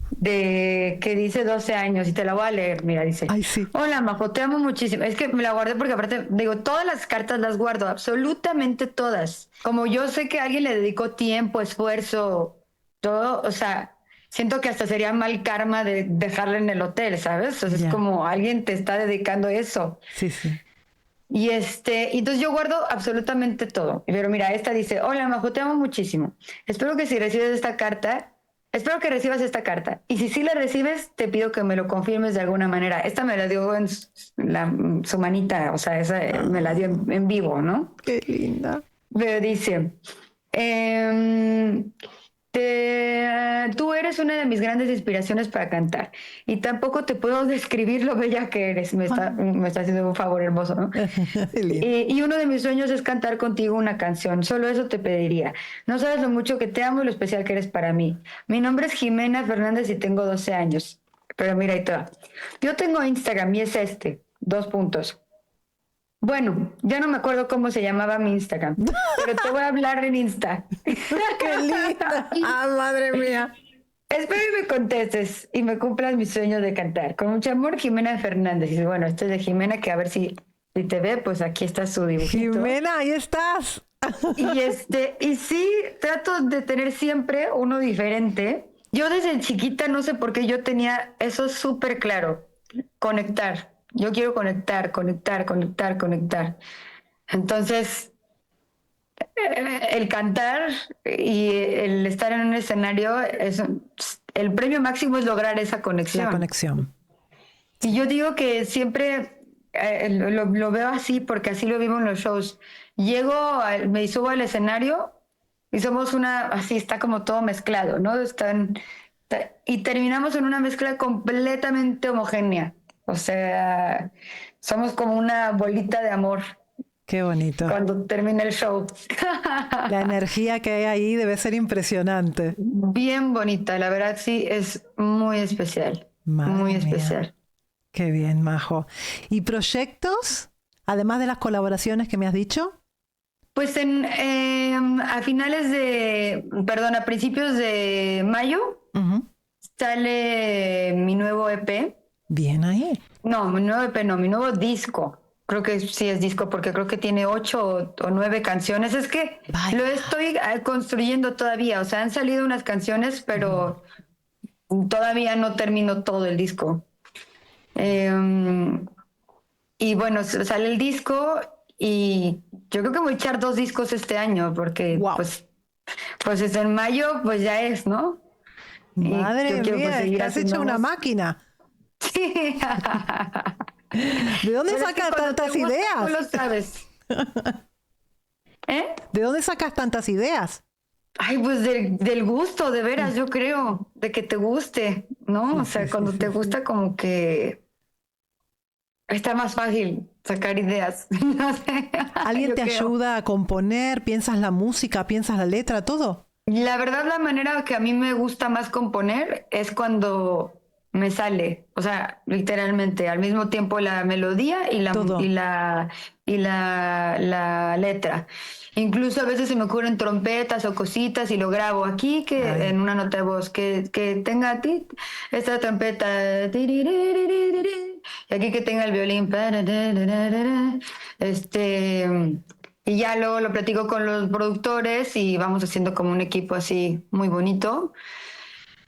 Speaker 2: de que dice 12 años y te la voy a leer. Mira, dice:
Speaker 1: Ay, sí.
Speaker 2: hola, Majo, te amo muchísimo. Es que me la guardé porque aparte, digo, todas las cartas las guardo, absolutamente todas. Como yo sé que alguien le dedicó tiempo, esfuerzo, todo, o sea, siento que hasta sería mal karma de dejarla en el hotel, ¿sabes? Entonces es
Speaker 1: Ya.
Speaker 2: como alguien te está dedicando eso.
Speaker 1: Sí, sí.
Speaker 2: Y entonces yo guardo absolutamente todo. Pero mira, esta dice: hola, Majo, te amo muchísimo. Espero que recibas esta carta. Y si sí la recibes, te pido que me lo confirmes de alguna manera. Esta me la dio en su manita, o sea, esa me la dio en vivo, ¿no?
Speaker 1: Qué linda.
Speaker 2: Pero dice: em, tú eres una de mis grandes inspiraciones para cantar y tampoco te puedo describir lo bella que eres. Me está haciendo un favor hermoso, ¿no?
Speaker 1: Lindo.
Speaker 2: Y uno de mis sueños es cantar contigo una canción. Solo eso te pediría. No sabes lo mucho que te amo y lo especial que eres para mí. Mi nombre es Jimena Fernández y tengo 12 años. Pero mira, ahí te va. Yo tengo Instagram y es este. 2 puntos. Bueno, ya no me acuerdo cómo se llamaba mi Instagram, pero te voy a hablar en Insta.
Speaker 1: Qué linda. Ah, madre mía.
Speaker 2: Espero y me contestes y me cumplas mi sueño de cantar. Con mucho amor, Jimena Fernández. Y bueno, esto es de Jimena, que a ver si te ve, pues aquí está su dibujito.
Speaker 1: Jimena, ahí estás.
Speaker 2: Y sí, trato de tener siempre uno diferente. Yo desde chiquita no sé por qué yo tenía eso súper claro, conectar. Yo quiero conectar, conectar, conectar, conectar. Entonces, el cantar y el estar en un escenario, el premio máximo es lograr esa
Speaker 1: La
Speaker 2: conexión.
Speaker 1: conexión.
Speaker 2: Y yo digo que siempre lo veo así porque así lo vivo en los shows. Me subo al escenario y somos así está como todo mezclado, ¿no? Y terminamos en una mezcla completamente homogénea. O sea, somos como una bolita de amor
Speaker 1: Qué bonito.
Speaker 2: cuando termina el show.
Speaker 1: La energía que hay ahí debe ser impresionante.
Speaker 2: Bien bonita, la verdad sí, es muy especial, muy
Speaker 1: Madre mía.
Speaker 2: especial.
Speaker 1: Qué bien, Majo. ¿Y proyectos? Además de las colaboraciones que me has dicho.
Speaker 2: Pues a principios de mayo
Speaker 1: Ujú.
Speaker 2: sale mi nuevo EP.
Speaker 1: Bien ahí.
Speaker 2: No, mi nuevo EP no, mi nuevo disco. Creo que sí es disco porque creo que tiene 8 o 9 canciones. Es que
Speaker 1: Vaya.
Speaker 2: lo estoy construyendo todavía. O sea, han salido unas canciones, pero todavía no termino todo el disco. Y bueno, sale el disco y yo creo que voy a echar 2 discos este año porque
Speaker 1: Wow.
Speaker 2: pues es en mayo, pues ya es, ¿no? Y
Speaker 1: Madre
Speaker 2: yo quiero pues
Speaker 1: mía, es
Speaker 2: seguir
Speaker 1: que has hecho
Speaker 2: haciendo
Speaker 1: una
Speaker 2: más.
Speaker 1: máquina.
Speaker 2: Sí.
Speaker 1: ¿De dónde
Speaker 2: Pero es que
Speaker 1: sacas
Speaker 2: cuando te
Speaker 1: tantas
Speaker 2: gusta, tú
Speaker 1: ideas?
Speaker 2: lo sabes. ¿Eh?
Speaker 1: ¿De dónde sacas tantas ideas?
Speaker 2: Ay, pues del gusto, de veras, yo creo, de que te guste, ¿no?
Speaker 1: Sí,
Speaker 2: O
Speaker 1: sí,
Speaker 2: sea,
Speaker 1: sí,
Speaker 2: cuando
Speaker 1: sí,
Speaker 2: te
Speaker 1: sí.
Speaker 2: gusta como que está más fácil sacar ideas. No sé,
Speaker 1: ¿Alguien
Speaker 2: yo
Speaker 1: te
Speaker 2: creo.
Speaker 1: ayuda a componer? ¿Piensas la música? ¿Piensas la letra? ¿Todo?
Speaker 2: La verdad, la manera que a mí me gusta más componer es cuando me me sale, o sea, literalmente, al mismo tiempo la melodía y
Speaker 1: Todo.
Speaker 2: la letra. Incluso a veces se me ocurren trompetas o cositas y lo grabo aquí
Speaker 1: Ay.
Speaker 2: en una nota de voz que tenga a ti esta trompeta y aquí que tenga el violín y ya luego lo platico con los productores y vamos haciendo como un equipo así muy bonito.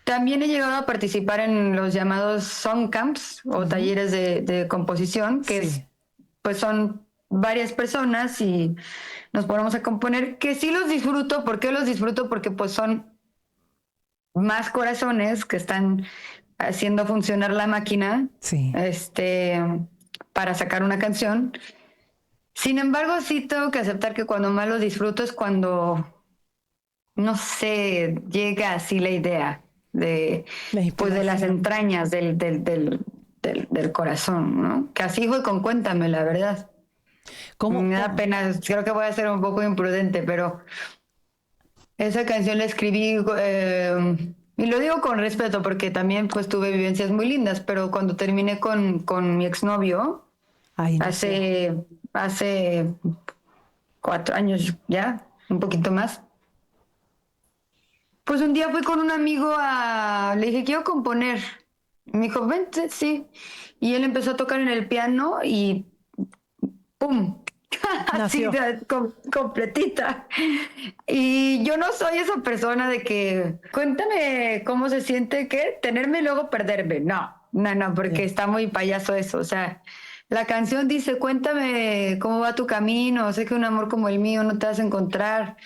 Speaker 2: También he llegado a participar en los llamados song camps o talleres de composición, que
Speaker 1: Sí.
Speaker 2: pues son varias personas y nos ponemos a componer, que sí los disfruto. ¿Por qué los disfruto? Porque pues son más corazones que están haciendo funcionar la máquina
Speaker 1: Sí.
Speaker 2: para sacar una canción. Sin embargo, sí tengo que aceptar que cuando más lo disfruto es cuando, no sé, llega así la idea de,
Speaker 1: La
Speaker 2: pues, de las
Speaker 1: inspiración.
Speaker 2: entrañas del corazón, ¿no? Que así fue con Cuéntame, la verdad. Me da pena, creo que voy a ser un poco imprudente, pero esa canción la escribí, y lo digo con respeto porque también pues tuve vivencias muy lindas, pero cuando terminé con mi exnovio,
Speaker 1: Ay, no sé.
Speaker 2: hace 4 años ya, un poquito más, pues un día fui con un amigo le dije, quiero componer. Me dijo, vente, sí. Y él empezó a tocar en el piano y ¡pum! Así,
Speaker 1: Nació.
Speaker 2: completita. Y yo no soy esa persona de que, cuéntame cómo se siente que tenerme y luego perderme. No, no, no, porque
Speaker 1: Bien.
Speaker 2: está muy payaso eso. O sea, la canción dice, cuéntame cómo va tu camino, sé que un amor como el mío no te vas a encontrar.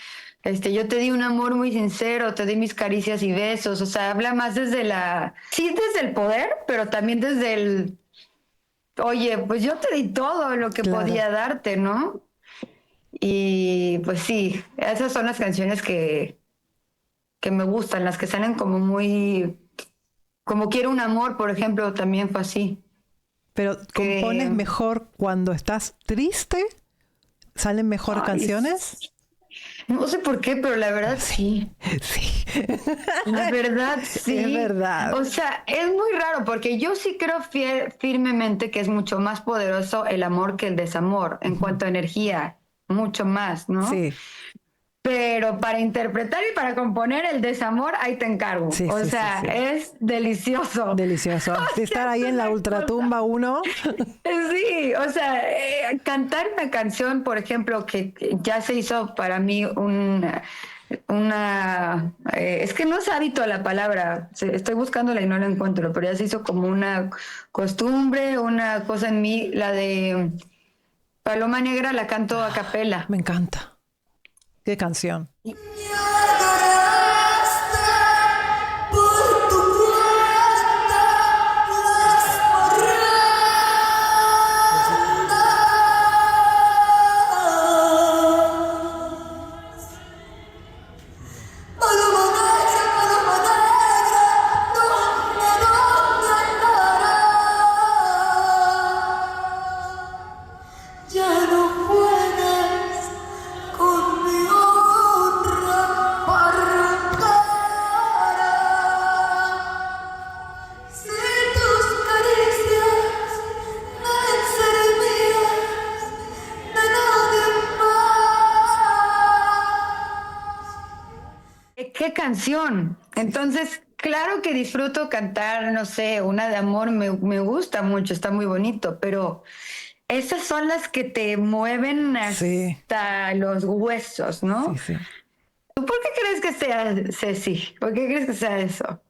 Speaker 2: Yo te di un amor muy sincero, te di mis caricias y besos. O sea, habla más sí, desde el poder, pero también desde oye, pues yo te di todo lo que
Speaker 1: Claro.
Speaker 2: podía darte, ¿no? Y pues sí, esas son las canciones que me gustan, las que salen como muy, como Quiero un amor, por ejemplo, también fue así.
Speaker 1: Pero ¿compones
Speaker 2: Que,
Speaker 1: mejor cuando estás triste? ¿Salen mejor
Speaker 2: ay,
Speaker 1: canciones?
Speaker 2: no sé por qué, pero la verdad
Speaker 1: Sí.
Speaker 2: sí.
Speaker 1: Sí.
Speaker 2: La verdad
Speaker 1: Es
Speaker 2: sí.
Speaker 1: verdad.
Speaker 2: O sea, es muy raro porque yo sí creo firmemente que es mucho más poderoso el amor que el desamor en
Speaker 1: Ujú.
Speaker 2: cuanto a energía, mucho más, ¿no?
Speaker 1: Sí.
Speaker 2: Pero para interpretar y para componer el desamor, ahí te encargo.
Speaker 1: Sí,
Speaker 2: O
Speaker 1: sí, sí,
Speaker 2: sea,
Speaker 1: sí.
Speaker 2: es delicioso.
Speaker 1: Delicioso. De
Speaker 2: O sea,
Speaker 1: estar ahí
Speaker 2: es
Speaker 1: en la
Speaker 2: una cosa.
Speaker 1: ultratumba uno.
Speaker 2: Sí, o sea, cantar una canción, por ejemplo, que ya se hizo para mí es que no es hábito la palabra, estoy buscándola y no la encuentro, pero ya se hizo como una costumbre, una cosa en mí, la de Paloma Negra la canto a capela.
Speaker 1: Me encanta. Qué canción.
Speaker 3: Adoraste por tu cuenta las ofrendas. Paloma negra, ¿dónde andarás? Ya no puedes con mi honra arrancar. Si tus caricias deben ser mías, de nadie más.
Speaker 2: ¿Qué canción? Entonces, claro que disfruto cantar, no sé, una de amor me gusta mucho, está muy bonito, pero esas son las que te mueven
Speaker 1: Sí.
Speaker 2: hasta los huesos, ¿no?
Speaker 1: Sí, sí.
Speaker 2: ¿Tú por qué crees que sea, Ceci? ¿Por qué crees que sea eso?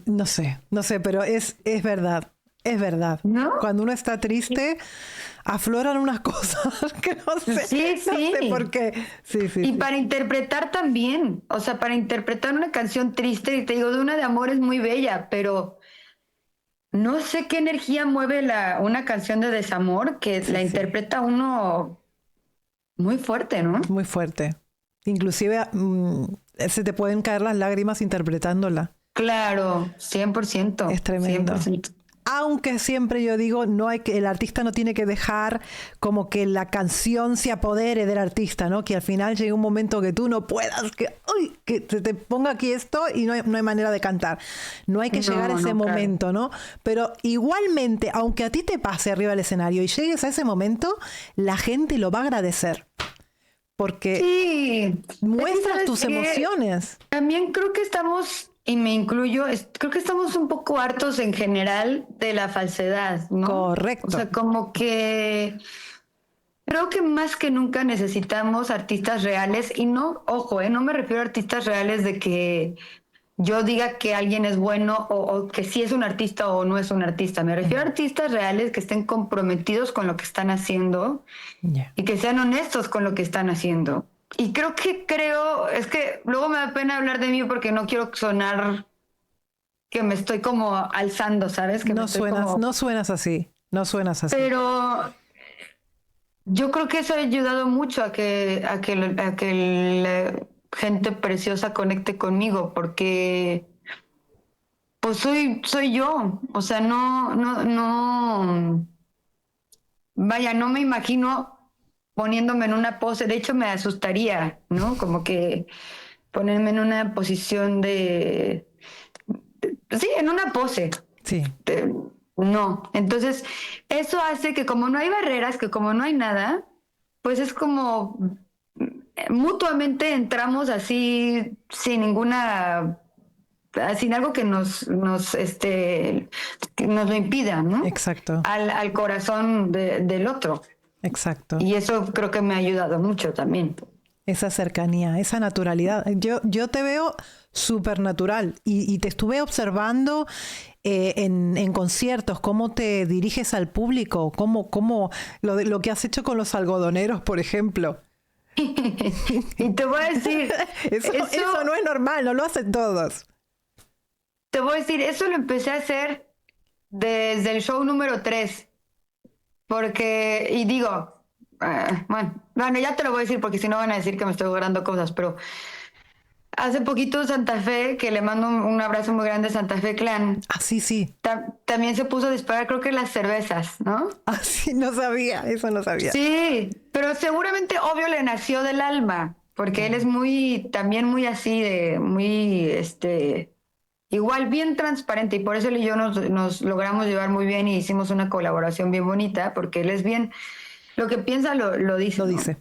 Speaker 1: No sé, no sé, pero es verdad. Es verdad.
Speaker 2: ¿No?
Speaker 1: Cuando uno está triste, afloran unas cosas que no sé.
Speaker 2: Sí,
Speaker 1: No
Speaker 2: sí.
Speaker 1: sé por qué. Sí, sí,
Speaker 2: Y
Speaker 1: sí.
Speaker 2: para interpretar también, o sea, para interpretar una canción triste, y te digo, de una de amor es muy bella, pero no sé qué energía mueve una canción de desamor que
Speaker 1: Sí,
Speaker 2: la
Speaker 1: sí.
Speaker 2: interpreta uno muy fuerte, ¿no?
Speaker 1: Muy fuerte. Inclusive se te pueden caer las lágrimas interpretándola.
Speaker 2: Claro, 100%,
Speaker 1: Es tremendo.
Speaker 2: 100%.
Speaker 1: Aunque siempre yo digo, el artista no tiene que dejar como que la canción se apodere del artista, ¿no? Que al final llegue un momento que tú no puedas, que te ponga aquí esto y no hay manera de cantar. No hay que llegar a ese momento, ¿no? Pero igualmente, aunque a ti te pase arriba del escenario y llegues a ese momento, la gente lo va a agradecer. Porque muestras tus emociones.
Speaker 2: También creo que estamos, y me incluyo, creo que estamos un poco hartos en general de la falsedad, ¿no?
Speaker 1: Correcto.
Speaker 2: O sea, como que creo que más que nunca necesitamos artistas reales, y no, ojo, no me refiero a artistas reales de que yo diga que alguien es bueno o que sí es un artista o no es un artista. Me refiero a artistas reales que estén comprometidos con lo que están haciendo y que sean honestos con lo que están haciendo. Y es que luego me da pena hablar de mí porque no quiero sonar que me estoy como alzando, ¿sabes? Que
Speaker 1: no suenas así.
Speaker 2: Pero yo creo que eso ha ayudado mucho a que la gente preciosa conecte conmigo, porque pues soy yo. O sea, vaya, no me imagino poniéndome en una pose. De hecho, me asustaría, ¿no? Como que ponerme en una posición sí, en una pose.
Speaker 1: Sí.
Speaker 2: No. Entonces, eso hace que como no hay barreras, que como no hay nada, pues es como mutuamente entramos así sin algo que nos lo impida, ¿no?
Speaker 1: Exacto.
Speaker 2: Al corazón del otro.
Speaker 1: Exacto.
Speaker 2: Y eso creo que me ha ayudado mucho también.
Speaker 1: Esa cercanía, esa naturalidad. Yo te veo súper natural y te estuve observando en conciertos, cómo te diriges al público, cómo lo que has hecho con los algodoneros, por ejemplo.
Speaker 2: Y te voy a decir...
Speaker 1: eso no es normal, no lo hacen todos.
Speaker 2: Te voy a decir, eso lo empecé a hacer desde el show número 3. Porque, y digo, bueno, ya te lo voy a decir porque si no van a decir que me estoy logrando cosas, pero hace poquito Santa Fe, que le mando un abrazo muy grande a Santa Fe Clan.
Speaker 1: Ah, sí.
Speaker 2: También se puso a disparar, creo que las cervezas, ¿no?
Speaker 1: Ah, sí, no sabía.
Speaker 2: Sí, pero seguramente obvio le nació del alma, porque él es también muy así, igual bien transparente, y por eso él y yo nos logramos llevar muy bien y hicimos una colaboración bien bonita, porque él es bien, lo que piensa lo dice.
Speaker 1: Lo
Speaker 2: ¿no?
Speaker 1: dice.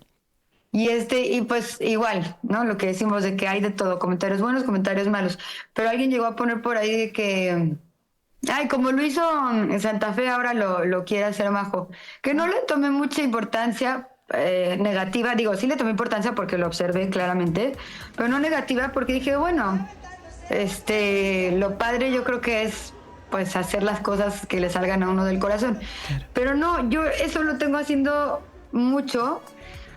Speaker 2: Y pues igual, ¿no? Lo que decimos de que hay de todo, comentarios buenos, comentarios malos. Pero alguien llegó a poner por ahí de que, como lo hizo en Santa Fe, ahora lo quiere hacer Majo. Que no le tomé mucha importancia negativa. Digo, sí le tomé importancia porque lo observé claramente, pero no negativa porque dije, bueno, lo padre yo creo que es pues hacer las cosas que le salgan a uno del corazón. Claro. Pero no, yo eso lo tengo haciendo mucho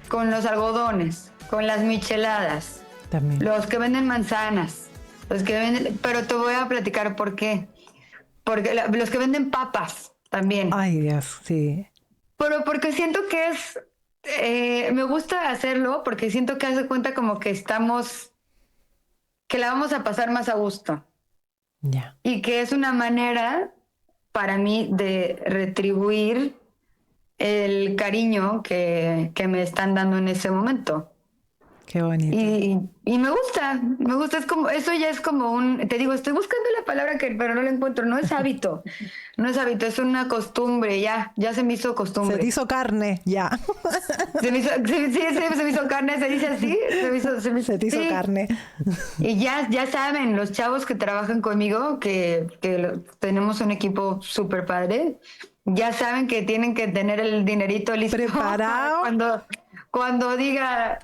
Speaker 2: con los algodones, con las micheladas, también. Los que venden manzanas, pero te voy a platicar por qué. Porque los que venden papas también.
Speaker 1: Ay, Dios, sí.
Speaker 2: Pero porque siento que me gusta hacerlo porque siento que hace cuenta como que que la vamos a pasar más a gusto.
Speaker 1: Ya.
Speaker 2: Y que es una manera para mí de retribuir el cariño que me están dando en ese momento.
Speaker 1: Qué bonito.
Speaker 2: Y me gusta, es como, eso ya es como te digo, estoy buscando la palabra pero no la encuentro, no es hábito, es una costumbre, ya se me hizo costumbre.
Speaker 1: Se te hizo carne, ya.
Speaker 2: Se me hizo carne, se dice así,
Speaker 1: se te hizo carne.
Speaker 2: Y ya saben, los chavos que trabajan conmigo, que tenemos un equipo súper padre, ya saben que tienen que tener el dinerito listo.
Speaker 1: Preparado.
Speaker 2: Cuando diga,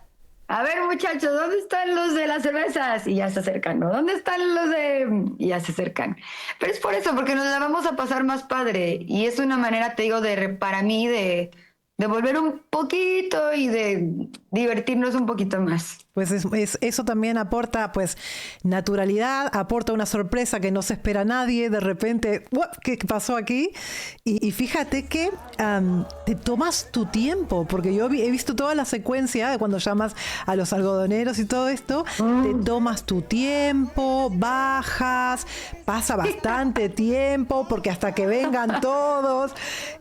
Speaker 2: a ver muchachos, ¿dónde están los de las cervezas? Y ya se acercan, ¿no? ¿Dónde están los de...? Y ya se acercan. Pero es por eso, porque nos la vamos a pasar más padre. Y es una manera, te digo, para mí de volver un poquito y de divertirnos un poquito más.
Speaker 1: Pues eso también aporta pues naturalidad, aporta una sorpresa que no se espera nadie, de repente, ¡guau! ¿Qué pasó aquí? Y fíjate que te tomas tu tiempo, porque yo he visto toda la secuencia de cuando llamas a los algodoneros y todo esto, te tomas tu tiempo, bajas, pasa bastante tiempo, porque hasta que vengan todos,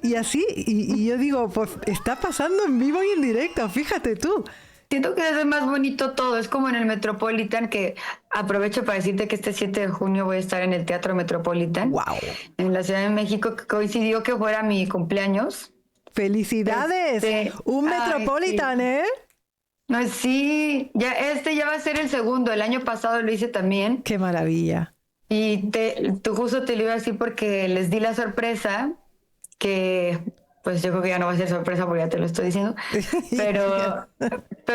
Speaker 1: y así, y yo digo, pues está pasando en vivo y en directo, fíjate tú.
Speaker 2: Siento que es más bonito todo, es como en el Metropolitan, que aprovecho para decirte que este 7 de junio voy a estar en el Teatro Metropolitan,
Speaker 1: ¡Wow!
Speaker 2: en la Ciudad de México, que coincidió que fuera mi cumpleaños.
Speaker 1: ¡Felicidades! Un Metropolitan,
Speaker 2: sí.
Speaker 1: ¿eh?
Speaker 2: No, sí, ya ya va a ser el segundo, el año pasado lo hice también.
Speaker 1: ¡Qué maravilla!
Speaker 2: Y tú justo te lo iba a decir porque les di la sorpresa que... Pues yo creo que ya no va a ser sorpresa porque ya te lo estoy diciendo, pero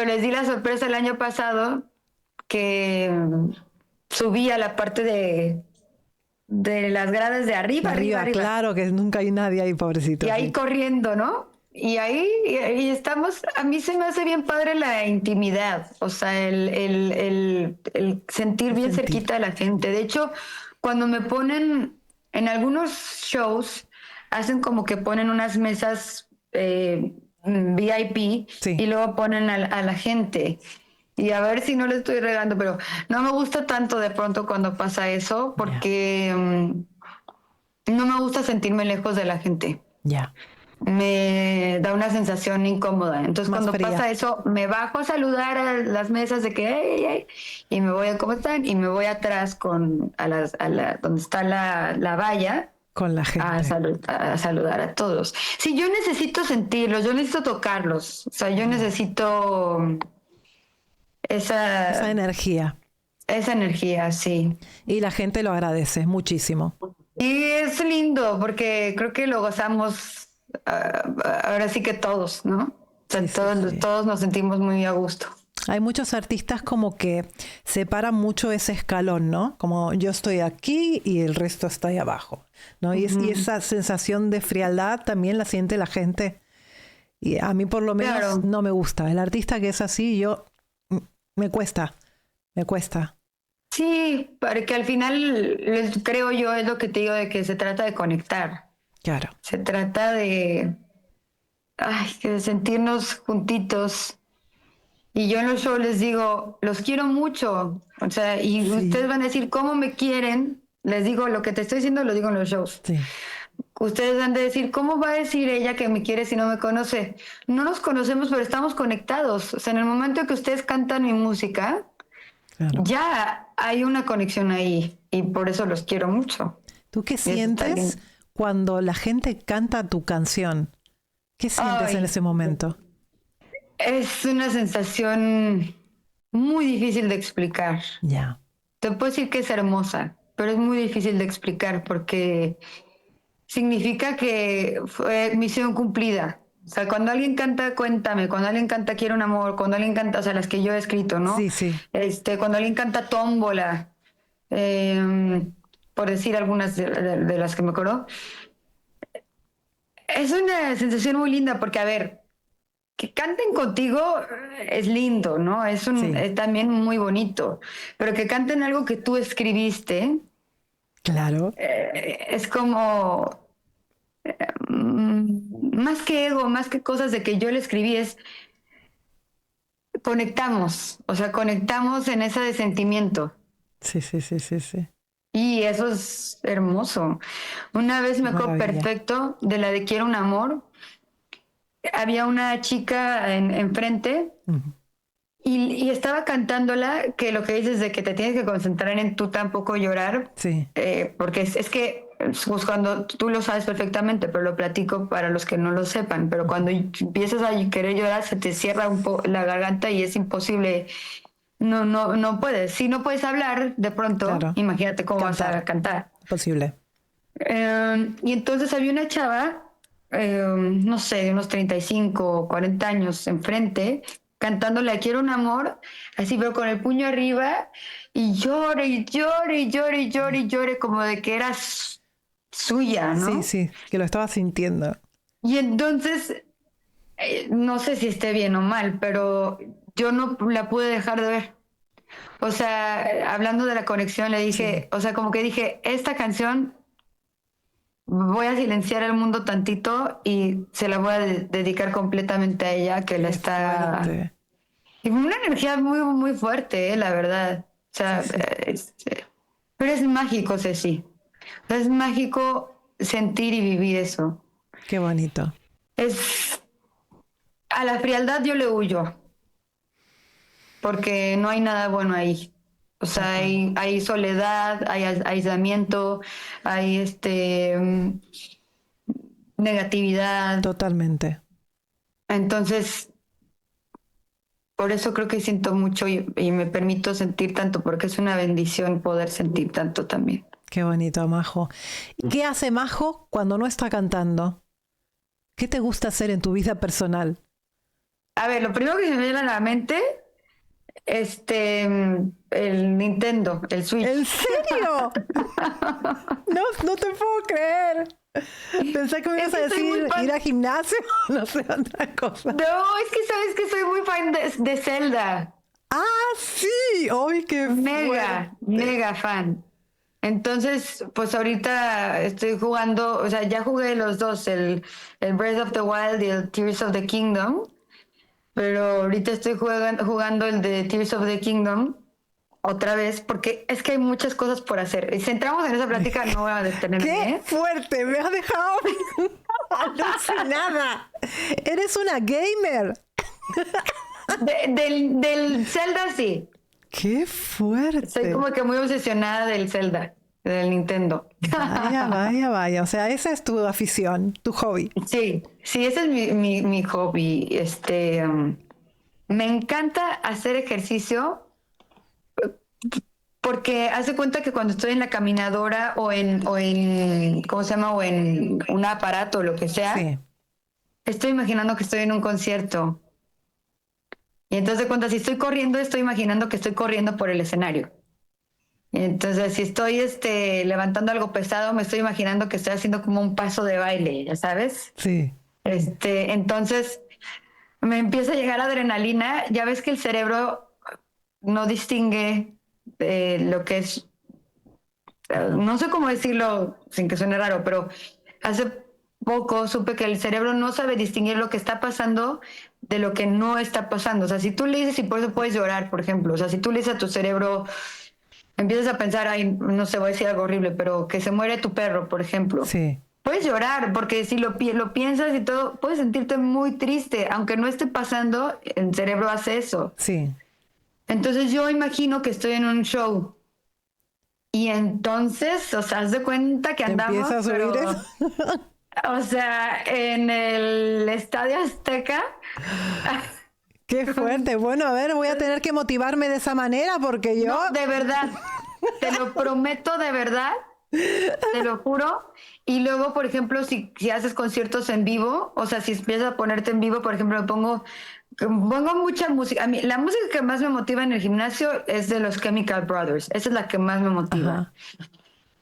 Speaker 2: les di la sorpresa el año pasado que subí a la parte de las gradas de arriba.
Speaker 1: Claro, que nunca hay nadie ahí, pobrecito.
Speaker 2: Y ahí
Speaker 1: sí.
Speaker 2: corriendo, ¿no? Y ahí estamos, a mí se me hace bien padre la intimidad, o sea, el sentir bien cerquita de la gente. De hecho, cuando me ponen en algunos shows, hacen como que ponen unas mesas VIP
Speaker 1: Sí.
Speaker 2: y luego ponen a la gente. Y a ver si no le estoy regando, pero no me gusta tanto de pronto cuando pasa eso porque no me gusta sentirme lejos de la gente.
Speaker 1: Ya.
Speaker 2: Me da una sensación incómoda. Entonces
Speaker 1: Más
Speaker 2: cuando
Speaker 1: fría.
Speaker 2: pasa eso, me bajo a saludar a las mesas de que hey, y me voy a cómo están y me voy atrás donde está la valla.
Speaker 1: Con la gente.
Speaker 2: A saludar a todos. Sí, yo necesito sentirlos, yo necesito tocarlos. O sea, yo necesito
Speaker 1: Esa energía.
Speaker 2: esa energía, sí.
Speaker 1: Y la gente lo agradece muchísimo.
Speaker 2: Y es lindo porque creo que lo gozamos ahora sí que todos, ¿no? O sea,
Speaker 1: Sí, sí, sí.
Speaker 2: todos nos sentimos muy a gusto.
Speaker 1: Hay muchos artistas como que separan mucho ese escalón, ¿no? Como yo estoy aquí y el resto está ahí abajo, ¿no? Y esa sensación de frialdad también la siente la gente. Y a mí por lo menos
Speaker 2: Claro.
Speaker 1: no me gusta. El artista que es así, me cuesta.
Speaker 2: Sí, porque al final creo yo es lo que te digo de que se trata de conectar.
Speaker 1: Claro.
Speaker 2: Se trata de sentirnos juntitos. Y yo en los shows les digo, los quiero mucho. O sea, y
Speaker 1: Sí.
Speaker 2: ustedes van a decir, ¿cómo me quieren? Les digo, lo que te estoy diciendo lo digo en los shows.
Speaker 1: Sí.
Speaker 2: Ustedes van a decir, ¿cómo va a decir ella que me quiere si no me conoce? No nos conocemos, pero estamos conectados. O sea, en el momento que ustedes cantan mi música,
Speaker 1: Claro.
Speaker 2: ya hay una conexión ahí. Y por eso los quiero mucho.
Speaker 1: ¿Tú qué
Speaker 2: está bien.
Speaker 1: sientes cuando la gente canta tu canción? ¿Qué sientes en ese momento?
Speaker 2: Es una sensación muy difícil de explicar.
Speaker 1: Ya.
Speaker 2: Te puedo decir que es hermosa, pero es muy difícil de explicar porque significa que fue misión cumplida. O sea, cuando alguien canta Cuéntame, cuando alguien canta Quiero un amor, cuando alguien canta, o sea, las que yo he escrito, ¿no?
Speaker 1: Sí, sí.
Speaker 2: Cuando alguien canta Tómbola, por decir algunas de las que me acuerdo, es una sensación muy linda porque, a ver, que canten contigo es lindo, ¿no? Es también muy bonito, pero que canten algo que tú escribiste,
Speaker 1: Claro.
Speaker 2: es como más que ego, más que cosas de que yo le escribí, es conectamos, o sea, conectamos en ese sentimiento.
Speaker 1: Sí.
Speaker 2: Y eso es hermoso. Una vez me acuerdo
Speaker 1: Maravilla.
Speaker 2: perfecto de la de Quiero un amor. Había una chica enfrente
Speaker 1: Ujú.
Speaker 2: y estaba cantándola, que lo que dices de que te tienes que concentrar en tú tampoco llorar,
Speaker 1: Sí.
Speaker 2: porque es que pues, cuando tú lo sabes perfectamente, pero lo platico para los que no lo sepan, pero cuando empiezas a querer llorar se te cierra un poco la garganta y es imposible, no puedes. Si no puedes hablar de pronto,
Speaker 1: Claro.
Speaker 2: imagínate cómo vas a cantar.
Speaker 1: Posible.
Speaker 2: Y entonces había una chava, no sé, de unos 35 o 40 años enfrente, cantándole Quiero un amor, así pero con el puño arriba, y llore, y llore, y llore, y llore, y llore, como de que era suya, ¿no?
Speaker 1: Sí, que lo estaba sintiendo.
Speaker 2: Y entonces No sé si esté bien o mal, pero yo no la pude dejar de ver. O sea, hablando de la conexión, le
Speaker 1: Sí,
Speaker 2: dije, o sea, como que dije, esta canción voy a silenciar el mundo tantito y se la voy a dedicar completamente a ella, que la
Speaker 1: qué
Speaker 2: está...
Speaker 1: fuerte.
Speaker 2: Y una energía muy, muy fuerte, la verdad. O
Speaker 1: Sí,
Speaker 2: sea,
Speaker 1: sí,
Speaker 2: pero es mágico, Ceci. O sea, es mágico sentir y vivir eso.
Speaker 1: qué bonito.
Speaker 2: Es... A la frialdad yo le huyo, porque no hay nada bueno ahí. O
Speaker 1: Tal
Speaker 2: sea,
Speaker 1: cual.
Speaker 2: hay soledad, hay aislamiento, hay negatividad.
Speaker 1: Totalmente.
Speaker 2: Entonces, por eso creo que siento mucho y me permito sentir tanto, porque es una bendición poder sentir tanto también.
Speaker 1: Qué bonito, Majo. ¿Y qué hace Majo cuando no está cantando? ¿Qué te gusta hacer en tu vida personal?
Speaker 2: A ver, lo primero que se me viene a la mente, el Nintendo, el
Speaker 1: ¿En
Speaker 2: Switch.
Speaker 1: serio? No, no te puedo creer. Pensé que me
Speaker 2: Es
Speaker 1: ibas a
Speaker 2: que soy muy
Speaker 1: decir ir
Speaker 2: fan.
Speaker 1: al gimnasio, no sé, otra cosa.
Speaker 2: No, es que sabes que soy muy fan de Zelda.
Speaker 1: Ah, sí, ¡ay, qué
Speaker 2: Mega,
Speaker 1: fuerte!
Speaker 2: mega fan. Entonces, pues ahorita estoy jugando, o sea, ya jugué los dos, el Breath of the Wild y el Tears of the Kingdom, pero ahorita estoy jugando el de Tears of the Kingdom otra vez, porque es que hay muchas cosas por hacer. Y si entramos en esa plática, no voy a detenerme,
Speaker 1: ¡Qué
Speaker 2: ¿eh?
Speaker 1: fuerte! Me has dejado alucinada. Eres una gamer.
Speaker 2: Del Zelda, sí.
Speaker 1: ¡Qué
Speaker 2: Soy
Speaker 1: fuerte!
Speaker 2: como que muy obsesionada del Zelda, del Nintendo.
Speaker 1: Vaya, vaya, vaya. O sea, esa es tu afición, tu hobby.
Speaker 2: Sí, sí, ese es mi hobby. Me encanta hacer ejercicio porque hace cuenta que cuando estoy en la caminadora ¿cómo se llama? O en un aparato o lo que sea,
Speaker 1: Sí,
Speaker 2: estoy imaginando que estoy en un concierto. Y entonces de cuenta, si estoy corriendo, estoy imaginando que estoy corriendo por el escenario. Y entonces, si estoy levantando algo pesado, me estoy imaginando que estoy haciendo como un paso de baile, ya sabes.
Speaker 1: sí,
Speaker 2: Entonces me empieza a llegar adrenalina. Ya ves que el cerebro no distingue lo que es, no sé cómo decirlo sin que suene raro, pero hace poco supe que el cerebro no sabe distinguir lo que está pasando de lo que no está pasando. O sea, si tú le dices, y por eso puedes llorar, por ejemplo, o sea, si tú le dices a tu cerebro, empiezas a pensar, ay, no sé, voy a decir algo horrible, pero que se muere tu perro, por ejemplo.
Speaker 1: sí,
Speaker 2: Puedes llorar, porque si lo piensas y todo, puedes sentirte muy triste. Aunque no esté pasando, el cerebro hace eso.
Speaker 1: sí.
Speaker 2: Entonces yo imagino que estoy en un show. Y entonces, o sea, haz de cuenta que
Speaker 1: ¿Te
Speaker 2: andamos,
Speaker 1: empieza a subir
Speaker 2: pero,
Speaker 1: eso?
Speaker 2: o sea, en el Estadio Azteca.
Speaker 1: ¡Qué fuerte! Bueno, a ver, voy a tener que motivarme de esa manera porque yo...
Speaker 2: No, de verdad, te lo prometo de verdad, te lo juro. Y luego, por ejemplo, si haces conciertos en vivo, o sea, si empiezas a ponerte en vivo, por ejemplo, pongo mucha música. A mí, la música que más me motiva en el gimnasio es de los Chemical Brothers. Esa es la que más me motiva.
Speaker 1: Ajá,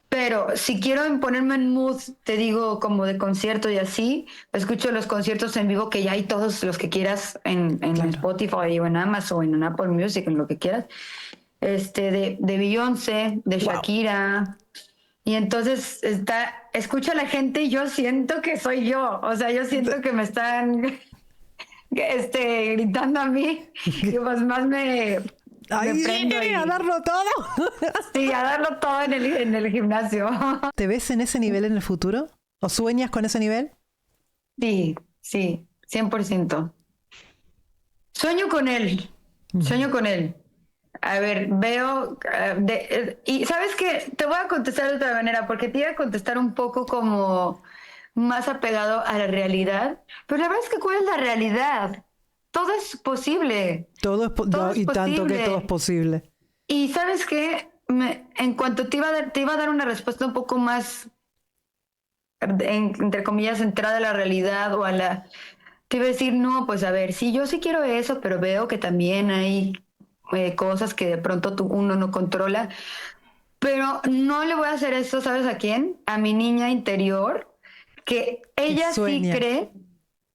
Speaker 2: Pero si quiero ponerme en mood, te digo, como de concierto y así, escucho los conciertos en vivo que ya hay todos los que quieras en
Speaker 1: claro.
Speaker 2: Spotify o en Amazon, en Apple Music, en lo que quieras. De Beyoncé, de
Speaker 1: Wow.
Speaker 2: Shakira. Y entonces escucho a la gente y yo siento que soy yo. O sea, yo siento que me están gritando a mí. Y pues más me
Speaker 1: ¡Ay,
Speaker 2: prendo
Speaker 1: a
Speaker 2: y
Speaker 1: darlo todo!
Speaker 2: sí, a darlo todo en el gimnasio.
Speaker 1: ¿Te ves en ese nivel en el futuro? ¿O sueñas con ese nivel?
Speaker 2: Sí, sí, 100%. Sueño con él, sueño con él. A ver, veo, y sabes qué, te voy a contestar de otra manera, porque te iba a contestar un poco como más apegado a la realidad, pero la verdad es que ¿cuál es la realidad? Todo es posible,
Speaker 1: Todo es
Speaker 2: todo
Speaker 1: no,
Speaker 2: es
Speaker 1: y tanto que todo es
Speaker 2: posible.
Speaker 1: posible.
Speaker 2: Y sabes qué, en cuanto te iba a dar una respuesta un poco más, entre comillas, centrada a la realidad o a la... Te iba a decir, no, pues a ver, sí, yo sí quiero eso, pero veo que también hay cosas que de pronto uno no controla. Pero no le voy a hacer eso, ¿sabes a quién? A mi niña interior, que
Speaker 1: Que
Speaker 2: ella sí
Speaker 1: sueña.
Speaker 2: cree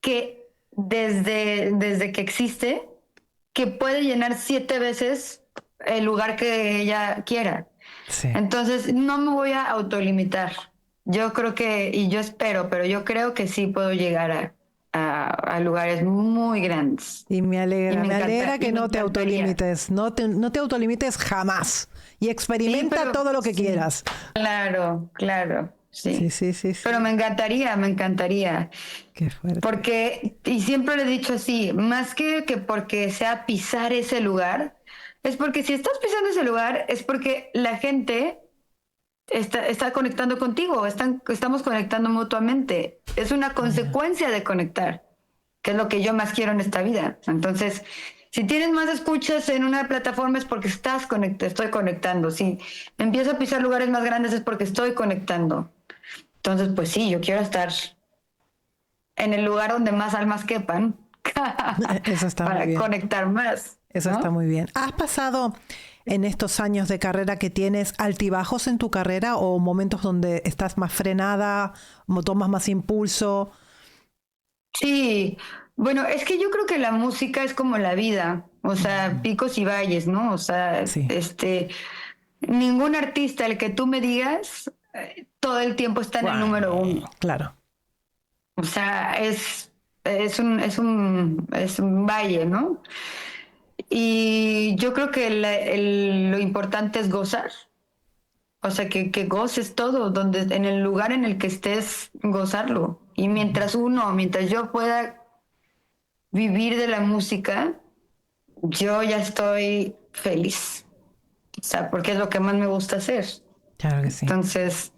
Speaker 2: que desde que existe, que puede llenar 7 veces el lugar que ella quiera.
Speaker 1: Sí.
Speaker 2: Entonces, no me voy a autolimitar. Yo creo que, y yo espero, pero yo creo que sí puedo llegar a lugares muy grandes.
Speaker 1: Y me alegra,
Speaker 2: Y me
Speaker 1: me
Speaker 2: encanta-
Speaker 1: alegra
Speaker 2: y
Speaker 1: que
Speaker 2: me
Speaker 1: no te
Speaker 2: encantaría.
Speaker 1: autolimites. No te autolimites jamás. Y experimenta
Speaker 2: Sí, pero-
Speaker 1: todo lo que
Speaker 2: sí.
Speaker 1: quieras.
Speaker 2: Claro, claro,
Speaker 1: Sí, sí, sí.
Speaker 2: Pero me encantaría.
Speaker 1: Qué fuerte.
Speaker 2: Porque, y siempre le he dicho así, más que porque sea pisar ese lugar, es porque si estás pisando ese lugar, es porque la gente está conectando contigo, estamos conectando mutuamente. Es una consecuencia de conectar, que es lo que yo más quiero en esta vida. Entonces, si tienes más escuchas en una plataforma es porque estoy conectando. Si empiezo a pisar lugares más grandes es porque estoy conectando. Entonces, pues sí, yo quiero estar en el lugar donde más almas quepan
Speaker 1: Eso está
Speaker 2: para
Speaker 1: muy bien.
Speaker 2: conectar más.
Speaker 1: Eso
Speaker 2: ¿no?
Speaker 1: está muy bien. ¿Has pasado en estos años de carrera que tienes altibajos en tu carrera o momentos donde estás más frenada, tomas más impulso?
Speaker 2: Sí, bueno, es que yo creo que la música es como la vida, o sea, picos y valles, ¿no? O sea,
Speaker 1: Sí.
Speaker 2: ningún artista, el que tú me digas, todo el tiempo está en el número 1.
Speaker 1: Claro.
Speaker 2: O sea, es un valle, ¿no? Y yo creo que lo importante es gozar. O sea, que goces todo, en el lugar en el que estés, gozarlo. Y mientras yo pueda vivir de la música, yo ya estoy feliz. O sea, porque es lo que más me gusta hacer.
Speaker 1: Claro que sí.
Speaker 2: Entonces,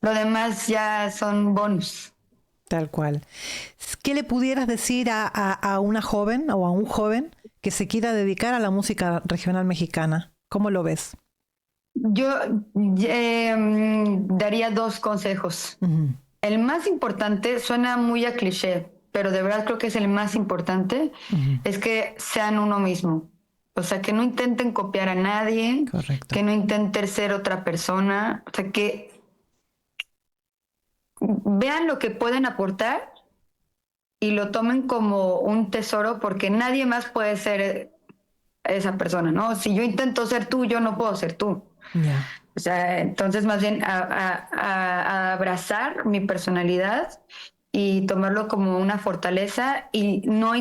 Speaker 2: lo demás ya son bonus.
Speaker 1: Tal cual. ¿Qué le pudieras decir a una joven o a un joven que se quiera dedicar a la música regional mexicana? ¿Cómo lo ves?
Speaker 2: Yo daría 2 consejos.
Speaker 1: Ujú.
Speaker 2: El más importante, suena muy a cliché, pero de verdad creo que es el más importante, es que sean uno mismo. O sea, que no intenten copiar a nadie,
Speaker 1: Correcto.
Speaker 2: que no intenten ser otra persona, o sea, que vean lo que pueden aportar y lo tomen como un tesoro porque nadie más puede ser esa persona, ¿no? Si yo intento ser tú, yo no puedo ser tú.
Speaker 1: Ya.
Speaker 2: O sea, entonces más bien a abrazar mi personalidad y tomarlo como una fortaleza y no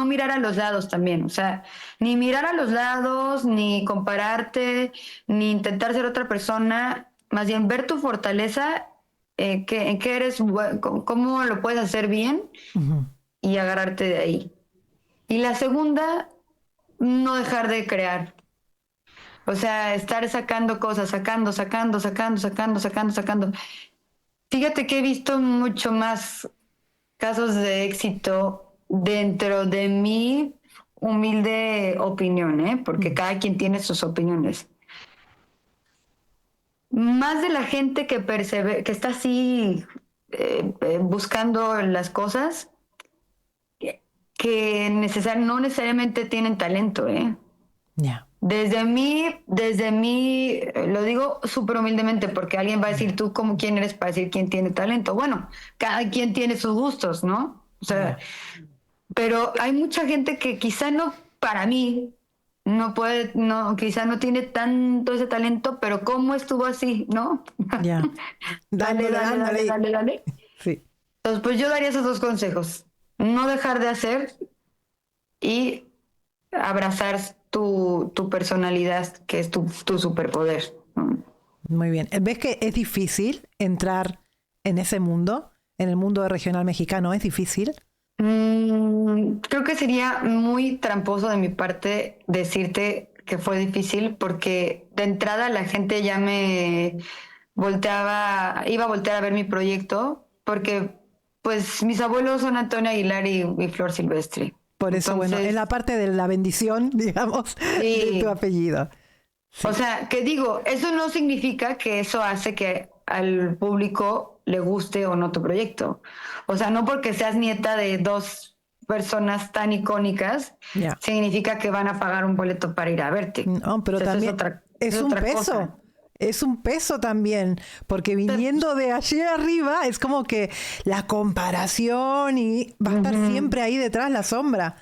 Speaker 2: mirar a los lados también, o sea, ni mirar a los lados, ni compararte, ni intentar ser otra persona, más bien ver tu fortaleza, en qué eres, cómo lo puedes hacer bien
Speaker 1: Ujú.
Speaker 2: y agarrarte de ahí. Y la segunda, no dejar de crear. O sea, estar sacando cosas, sacando. Fíjate que he visto mucho más casos de éxito dentro de mi humilde opinión, ¿eh? Porque cada quien tiene sus opiniones. Más de la gente que que está así buscando las cosas, que no necesariamente tienen talento, ¿eh?
Speaker 1: Ya.
Speaker 2: Desde mí, lo digo súper humildemente porque alguien va a decir tú como quién eres para decir quién tiene talento. Bueno, cada quien tiene sus gustos, ¿no? O sea, pero hay mucha gente que quizá no, para mí, quizá no tiene tanto ese talento, pero cómo estuvo así, ¿no?
Speaker 1: Ya.
Speaker 2: Dale.
Speaker 1: Sí.
Speaker 2: Entonces, pues yo daría esos 2 consejos. No dejar de hacer y abrazar tu personalidad, que es tu superpoder, ¿no?
Speaker 1: Muy bien. ¿Ves que es difícil entrar en ese mundo? En el mundo regional mexicano, ¿es difícil?
Speaker 2: Creo que sería muy tramposo de mi parte decirte que fue difícil porque de entrada la gente ya iba a voltear a ver mi proyecto porque pues mis abuelos son Antonio Aguilar y Flor Silvestre.
Speaker 1: Por eso, bueno,
Speaker 2: Entonces,
Speaker 1: es la parte de la bendición, digamos,
Speaker 2: Sí.
Speaker 1: de tu apellido. Sí.
Speaker 2: O sea, que digo, eso no significa que eso hace que al público le guste o no tu proyecto. O sea, no porque seas nieta de 2 personas tan icónicas,
Speaker 1: Ya.
Speaker 2: significa que van a pagar un boleto para ir a verte.
Speaker 1: No, pero
Speaker 2: O sea, eso
Speaker 1: también es
Speaker 2: es
Speaker 1: un
Speaker 2: otra
Speaker 1: peso.
Speaker 2: cosa.
Speaker 1: es un peso también, porque viniendo de allí arriba es como que la comparación y va a estar siempre ahí detrás la sombra.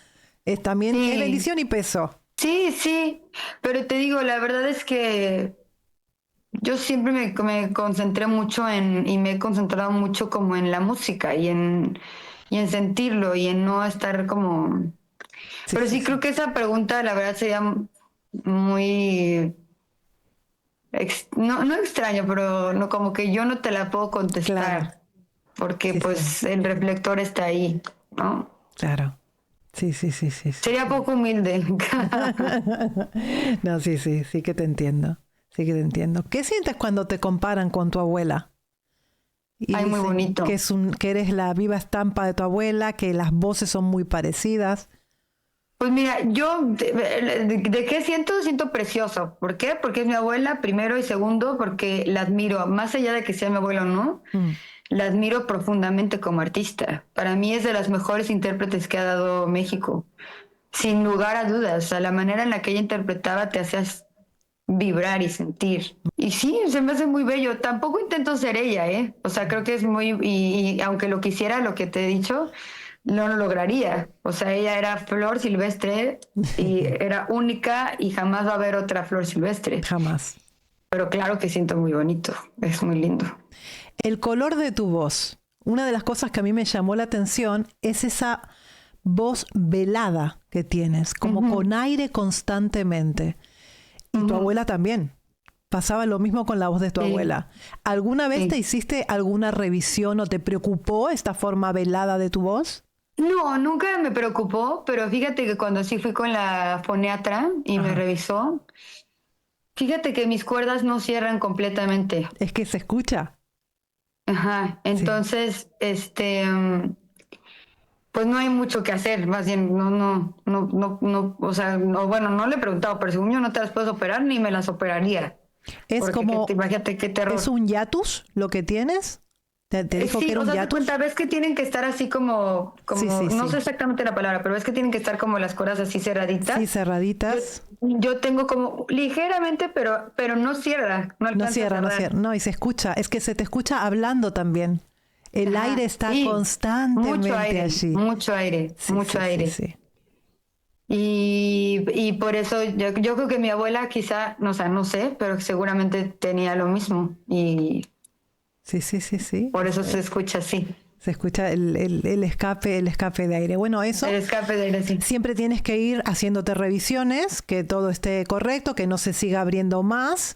Speaker 1: Es también es bendición y peso.
Speaker 2: Sí, sí, pero te digo, la verdad es que yo siempre me concentré mucho y me he concentrado mucho como en la música y en sentirlo y en no estar como... Pero sí creo que esa pregunta, la verdad, sería muy... no extraño, pero no, como que yo no te la puedo contestar.
Speaker 1: Claro.
Speaker 2: Porque
Speaker 1: Sí,
Speaker 2: pues el reflector está ahí, ¿no?
Speaker 1: Claro. Sí.
Speaker 2: Sería poco humilde.
Speaker 1: No, sí que te entiendo. Sí que te entiendo. ¿Qué sientes cuando te comparan con tu abuela? Y
Speaker 2: Ay, muy
Speaker 1: dicen
Speaker 2: bonito.
Speaker 1: que eres la viva estampa de tu abuela, que las voces son muy parecidas.
Speaker 2: Pues mira, yo de qué siento precioso. ¿Por qué? Porque es mi abuela, primero, y segundo, porque la admiro, más allá de que sea mi abuela o no, la admiro profundamente como artista. Para mí es de las mejores intérpretes que ha dado México, sin lugar a dudas. O sea, la manera en la que ella interpretaba te hacías vibrar y sentir. Y sí, se me hace muy bello. Tampoco intento ser ella, ¿eh? O sea, creo que es muy... Y aunque lo quisiera, lo que te he dicho, no lo lograría. O sea, ella era flor silvestre y era única y jamás va a haber otra flor silvestre.
Speaker 1: Jamás.
Speaker 2: Pero claro que siento muy bonito. Es muy lindo.
Speaker 1: El color de tu voz. Una de las cosas que a mí me llamó la atención es esa voz velada que tienes, como con aire constantemente. Y tu abuela también. Pasaba lo mismo con la voz de tu abuela. ¿Alguna vez te hiciste alguna revisión o te preocupó esta forma velada de tu voz?
Speaker 2: No, nunca me preocupó, pero fíjate que cuando sí fui con la foniatra y me revisó, fíjate que mis cuerdas no cierran completamente.
Speaker 1: Es que se escucha.
Speaker 2: Ajá, entonces, pues no hay mucho que hacer, más bien, no, o sea, no, bueno, no le he preguntado, pero según yo no te las puedes operar ni me las operaría.
Speaker 1: Es
Speaker 2: Porque
Speaker 1: como,
Speaker 2: imagínate qué terror.
Speaker 1: ¿es un hiatus lo que tienes? ¿Te dijo
Speaker 2: Sí,
Speaker 1: que era
Speaker 2: o
Speaker 1: un
Speaker 2: sea, te
Speaker 1: hiatus?
Speaker 2: cuenta, ves que tienen que estar así como
Speaker 1: Sí,
Speaker 2: no
Speaker 1: sí.
Speaker 2: sé exactamente la palabra, pero ves que tienen que estar como las cuerdas así cerraditas.
Speaker 1: Sí, cerraditas.
Speaker 2: Yo tengo como ligeramente, pero no cierra, no alcanza
Speaker 1: No cierra,
Speaker 2: a
Speaker 1: no
Speaker 2: cerrar.
Speaker 1: cierra. No, y se escucha. Es que se te escucha hablando también. El
Speaker 2: Ajá,
Speaker 1: aire está
Speaker 2: sí,
Speaker 1: constantemente allí.
Speaker 2: Mucho aire,
Speaker 1: Sí,
Speaker 2: mucho
Speaker 1: sí,
Speaker 2: aire.
Speaker 1: sí.
Speaker 2: Y por eso yo creo que mi abuela quizá, no, o sea, no sé, pero seguramente tenía lo mismo y
Speaker 1: Sí.
Speaker 2: por eso se escucha así.
Speaker 1: Se escucha el escape de aire. Bueno, eso
Speaker 2: El escape de aire, sí.
Speaker 1: siempre tienes que ir haciéndote revisiones, que todo esté correcto, que no se siga abriendo más.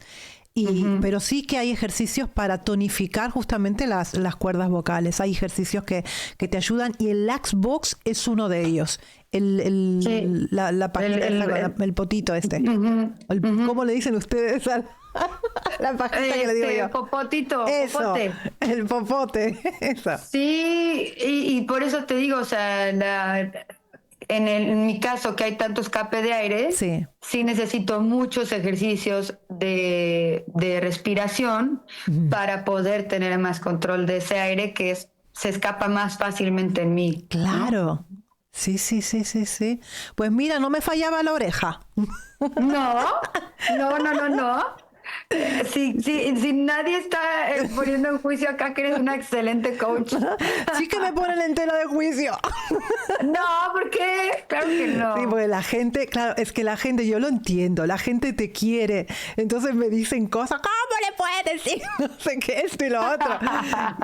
Speaker 1: Pero sí que hay ejercicios para tonificar justamente las cuerdas vocales. Hay ejercicios que te ayudan y el Lax Box es uno de ellos.
Speaker 2: Sí.
Speaker 1: La pajita, el potito este. ¿Cómo le dicen ustedes a la pajita que le digo yo?
Speaker 2: Popotito,
Speaker 1: Eso,
Speaker 2: popote.
Speaker 1: el popote. Eso.
Speaker 2: Sí, y por eso te digo, o sea, en mi caso que hay tanto escape de aire, sí necesito muchos ejercicios de respiración para poder tener más control de ese aire que se escapa más fácilmente en mí.
Speaker 1: Claro. ¿No? Sí. Pues mira, no me fallaba la oreja.
Speaker 2: No. Si nadie está poniendo en juicio acá que eres una excelente coach.
Speaker 1: Sí que me ponen en tela de juicio.
Speaker 2: No, ¿por qué? Claro que no.
Speaker 1: Sí, porque la gente, claro, es que la gente, yo lo entiendo, la gente te quiere, entonces me dicen cosas, ¿cómo le puedes decir? No sé qué, esto y lo otro.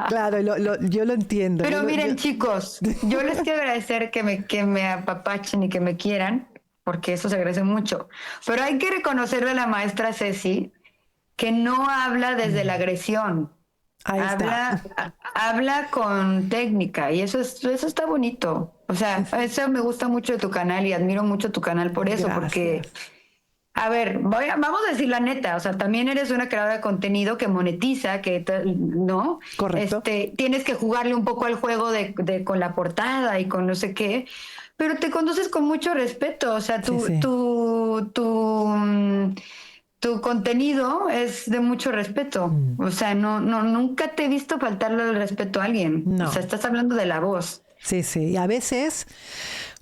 Speaker 1: Claro, yo lo entiendo.
Speaker 2: Pero miren, chicos, yo les quiero agradecer que me apapachen y que me quieran, porque eso se agradece mucho. Pero hay que reconocerle a la maestra Ceci que no habla desde la agresión. Habla con técnica y eso está bonito. O sea, eso me gusta mucho de tu canal y admiro mucho tu canal por eso. Gracias. Porque, a ver, vamos a decir la neta, o sea, también eres una creadora de contenido que monetiza, ¿no?
Speaker 1: Correcto.
Speaker 2: Tienes que jugarle un poco al juego con la portada y con no sé qué, pero te conduces con mucho respeto, o sea, tu contenido es de mucho respeto. O sea, nunca te he visto faltarle el respeto a alguien. No. O sea, estás hablando de la voz.
Speaker 1: Sí. Y a veces,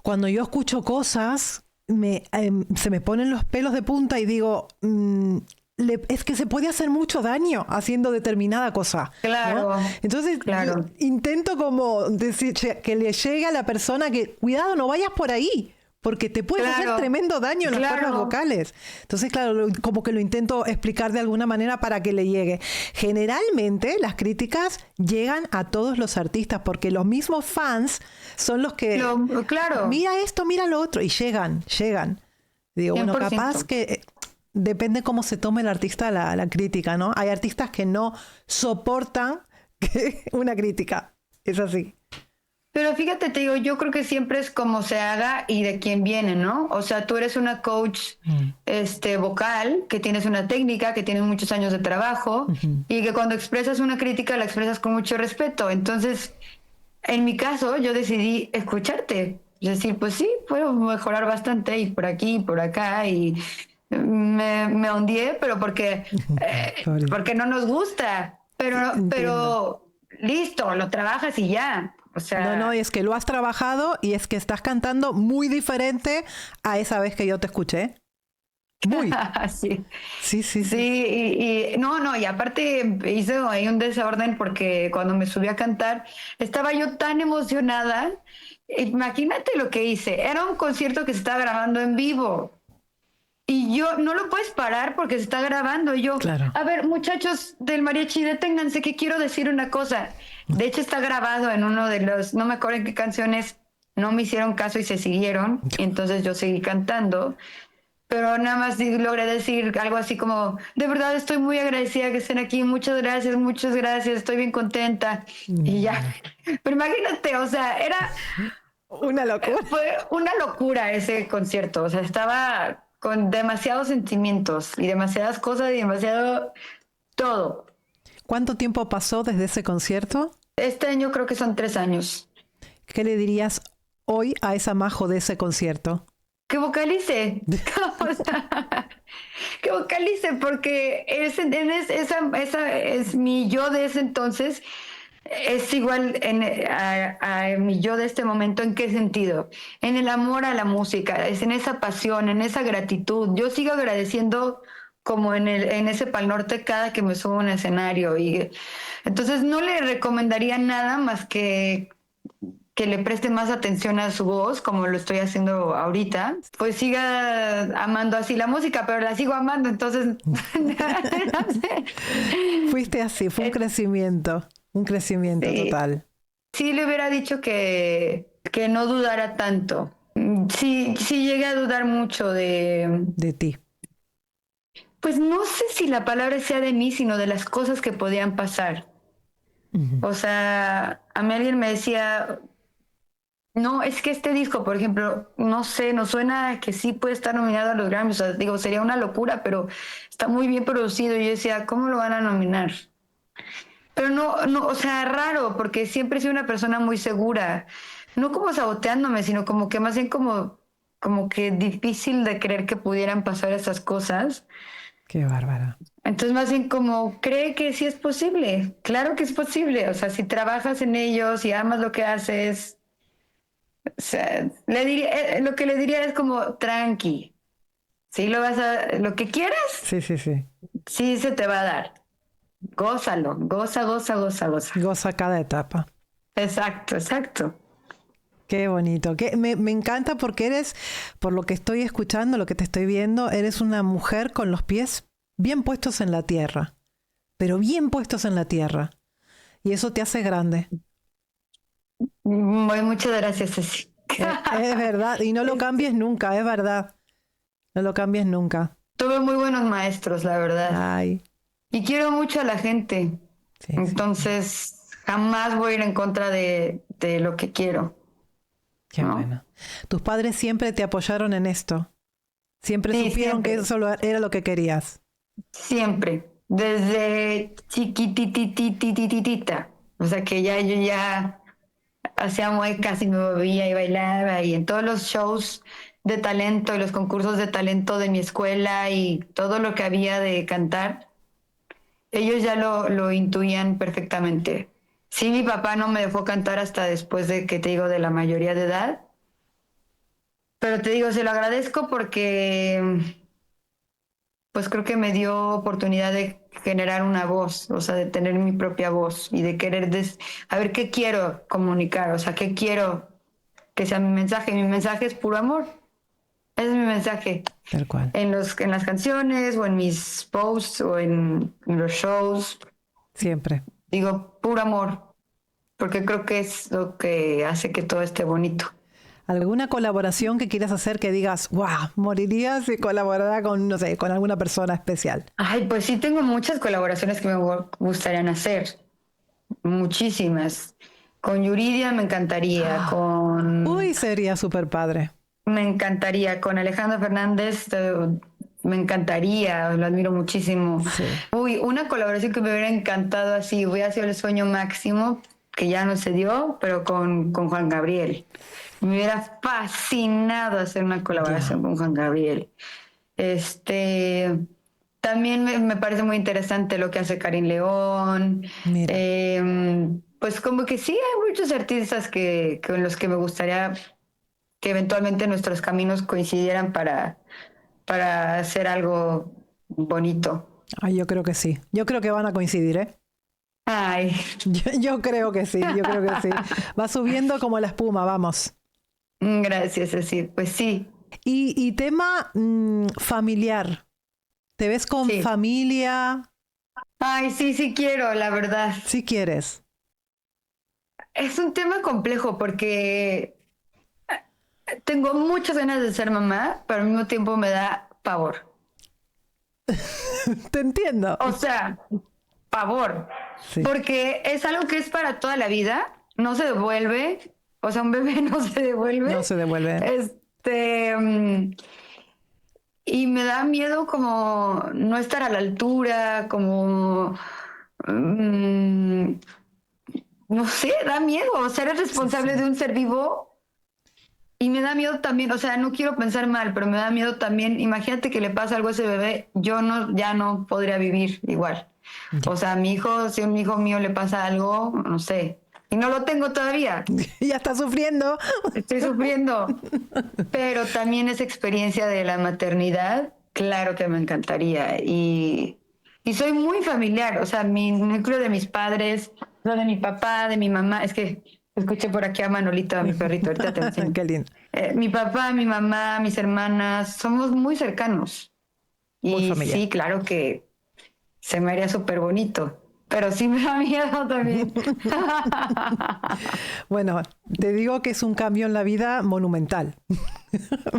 Speaker 1: cuando yo escucho cosas, se me ponen los pelos de punta y digo, es que se puede hacer mucho daño haciendo determinada cosa.
Speaker 2: Claro.
Speaker 1: ¿No? Entonces,
Speaker 2: Claro.
Speaker 1: intento como decir que le llegue a la persona que, cuidado, no vayas por ahí, porque te puedes hacer tremendo daño en las cuerdas vocales. Entonces, claro, como que lo intento explicar de alguna manera para que le llegue. Generalmente, las críticas llegan a todos los artistas, porque los mismos fans son los que...
Speaker 2: Claro.
Speaker 1: Mira esto, mira lo otro, y llegan. Digo, bueno,
Speaker 2: 100%.
Speaker 1: capaz que... Depende cómo se tome el artista la crítica, ¿no? Hay artistas que no soportan una crítica. Es así.
Speaker 2: Pero fíjate, te digo, yo creo que siempre es como se haga y de quién viene, ¿no? O sea, tú eres una coach vocal, que tienes una técnica, que tienes muchos años de trabajo y que cuando expresas una crítica la expresas con mucho respeto. Entonces, en mi caso, yo decidí escucharte. Es decir, pues sí, puedo mejorar bastante y por aquí y por acá y... Me ondeé, pero porque no nos gusta, pero listo, lo trabajas y ya. O sea,
Speaker 1: No, es que lo has trabajado y es que estás cantando muy diferente a esa vez que yo te escuché. Muy.
Speaker 2: sí.
Speaker 1: Sí.
Speaker 2: Y aparte hice ahí un desorden porque cuando me subí a cantar estaba yo tan emocionada. Imagínate lo que hice. Era un concierto que se estaba grabando en vivo. Y yo, no lo puedes parar porque se está grabando. Y yo,
Speaker 1: claro.
Speaker 2: A ver, muchachos del mariachi, deténganse que quiero decir una cosa. De hecho, está grabado en uno de los, no me acuerdo en qué canciones, no me hicieron caso y se siguieron. Y entonces yo seguí cantando. Pero nada más logré decir algo así como, de verdad estoy muy agradecida que estén aquí. Muchas gracias, estoy bien contenta. Y ya. Pero imagínate, o sea, era...
Speaker 1: Una locura.
Speaker 2: Fue una locura ese concierto. O sea, estaba... con demasiados sentimientos y demasiadas cosas y demasiado todo.
Speaker 1: ¿Cuánto tiempo pasó desde ese concierto?
Speaker 2: Este año creo que son 3 años.
Speaker 1: ¿Qué le dirías hoy a esa Majo de ese concierto?
Speaker 2: Que vocalice. Que vocalice, porque esa es mi yo de ese entonces. Es igual a mi yo de este momento. ¿En qué sentido? En el amor a la música, es en esa pasión, en esa gratitud. Yo sigo agradeciendo como en ese Pal Norte cada que me subo a un escenario. Y entonces no le recomendaría nada más que le preste más atención a su voz, como lo estoy haciendo ahorita. Pues siga amando así la música, pero la sigo amando, entonces... no sé.
Speaker 1: Fuiste así, fue un crecimiento. Un crecimiento total.
Speaker 2: Sí le hubiera dicho que no dudara tanto. Sí llegué a dudar mucho
Speaker 1: de ti.
Speaker 2: Pues no sé si la palabra sea de mí, sino de las cosas que podían pasar. O sea, a mí alguien me decía, no, es que este disco, por ejemplo, no sé, nos suena que sí puede estar nominado a los Grammys. O sea, digo, sería una locura, pero está muy bien producido. Y yo decía, ¿cómo lo van a nominar? Pero no, o sea, raro, porque siempre he sido una persona muy segura. No como saboteándome, sino como que más bien como que difícil de creer que pudieran pasar esas cosas.
Speaker 1: Qué bárbara.
Speaker 2: Entonces más bien como, cree que sí es posible. Claro que es posible. O sea, si trabajas en ello, si amas lo que haces. O sea, lo que le diría es como, tranqui. ¿Sí lo que quieras?
Speaker 1: Sí.
Speaker 2: Sí se te va a dar. Gózalo, goza.
Speaker 1: Goza cada etapa.
Speaker 2: Exacto.
Speaker 1: Qué bonito. Me encanta porque eres, por lo que estoy escuchando, lo que te estoy viendo, eres una mujer con los pies bien puestos en la tierra, pero bien puestos en la tierra. Y eso te hace grande.
Speaker 2: Muchas gracias, Ceci.
Speaker 1: Es verdad, y no lo cambies nunca, es verdad. No lo cambies nunca.
Speaker 2: Tuve muy buenos maestros, la verdad.
Speaker 1: Ay.
Speaker 2: Y quiero mucho a la gente. Sí, entonces, jamás voy a ir en contra de lo que quiero.
Speaker 1: Qué bueno. Tus padres siempre te apoyaron en esto. Siempre supieron que eso era lo que querías.
Speaker 2: Siempre. Desde chiquitititititita. O sea que yo ya hacía muecas y me movía y bailaba. Y en todos los shows de talento y los concursos de talento de mi escuela y todo lo que había de cantar, ellos ya lo intuían perfectamente. Sí, mi papá no me dejó cantar hasta después de que te digo de la mayoría de edad. Pero te digo, se lo agradezco porque pues creo que me dio oportunidad de generar una voz, o sea, de tener mi propia voz y de querer, a ver qué quiero comunicar, o sea, qué quiero que sea mi mensaje. Mi mensaje es puro amor. Ese es mi mensaje.
Speaker 1: Tal cual.
Speaker 2: En las canciones o en mis posts o en los shows,
Speaker 1: Siempre.
Speaker 2: digo puro amor, porque creo que es lo que hace que todo esté bonito.
Speaker 1: ¿Alguna colaboración que quieras hacer que digas, wow, moriría si colaborara con, no sé, con alguna persona especial?
Speaker 2: Ay, pues sí, tengo muchas colaboraciones que me gustarían hacer. Muchísimas. Con Yuridia me encantaría,
Speaker 1: Uy, sería súper padre.
Speaker 2: me encantaría, con Alejandro Fernández me encantaría, lo admiro muchísimo.
Speaker 1: Sí.
Speaker 2: Uy, una colaboración que me hubiera encantado así, hubiera sido el sueño máximo, que ya no se dio, pero con Juan Gabriel. Me hubiera fascinado hacer una colaboración con Juan Gabriel. También me parece muy interesante lo que hace Karin León.
Speaker 1: Mira.
Speaker 2: Pues como que sí, hay muchos artistas con los que me gustaría que eventualmente nuestros caminos coincidieran para hacer algo bonito.
Speaker 1: Ay, yo creo que sí. Yo creo que van a coincidir, ¿eh?
Speaker 2: Ay,
Speaker 1: Yo creo que sí, yo creo que sí. Va subiendo como la espuma, vamos.
Speaker 2: gracias, así. Pues sí.
Speaker 1: Y tema familiar. ¿Te ves con
Speaker 2: Sí.
Speaker 1: familia?
Speaker 2: Ay, sí quiero, la verdad.
Speaker 1: Si quieres.
Speaker 2: Es un tema complejo porque tengo muchas ganas de ser mamá, pero al mismo tiempo me da pavor.
Speaker 1: Te entiendo.
Speaker 2: O sea, pavor.
Speaker 1: Sí.
Speaker 2: Porque es algo que es para toda la vida, no se devuelve. O sea, un bebé no se devuelve.
Speaker 1: No se devuelve.
Speaker 2: Y me da miedo como no estar a la altura, como no sé, da miedo ser el responsable de un ser vivo. Y me da miedo también, o sea, no quiero pensar mal, pero me da miedo también, imagínate que le pasa algo a ese bebé, ya no podría vivir igual. O sea, si a un hijo mío le pasa algo, no sé, y no lo tengo todavía,
Speaker 1: Ya está sufriendo.
Speaker 2: estoy sufriendo, pero también esa experiencia de la maternidad, claro que me encantaría. Y soy muy familiar, o sea, mi núcleo de mis padres, lo de mi papá, de mi mamá, es que escuché por aquí a Manolito, a mi perrito, ahorita te enseño.
Speaker 1: Qué lindo.
Speaker 2: Mi papá, mi mamá, mis hermanas, somos muy cercanos.
Speaker 1: Muy
Speaker 2: Y
Speaker 1: familiar.
Speaker 2: sí, claro que se me haría súper bonito, pero sí me da miedo también.
Speaker 1: Bueno, te digo que es un cambio en la vida monumental.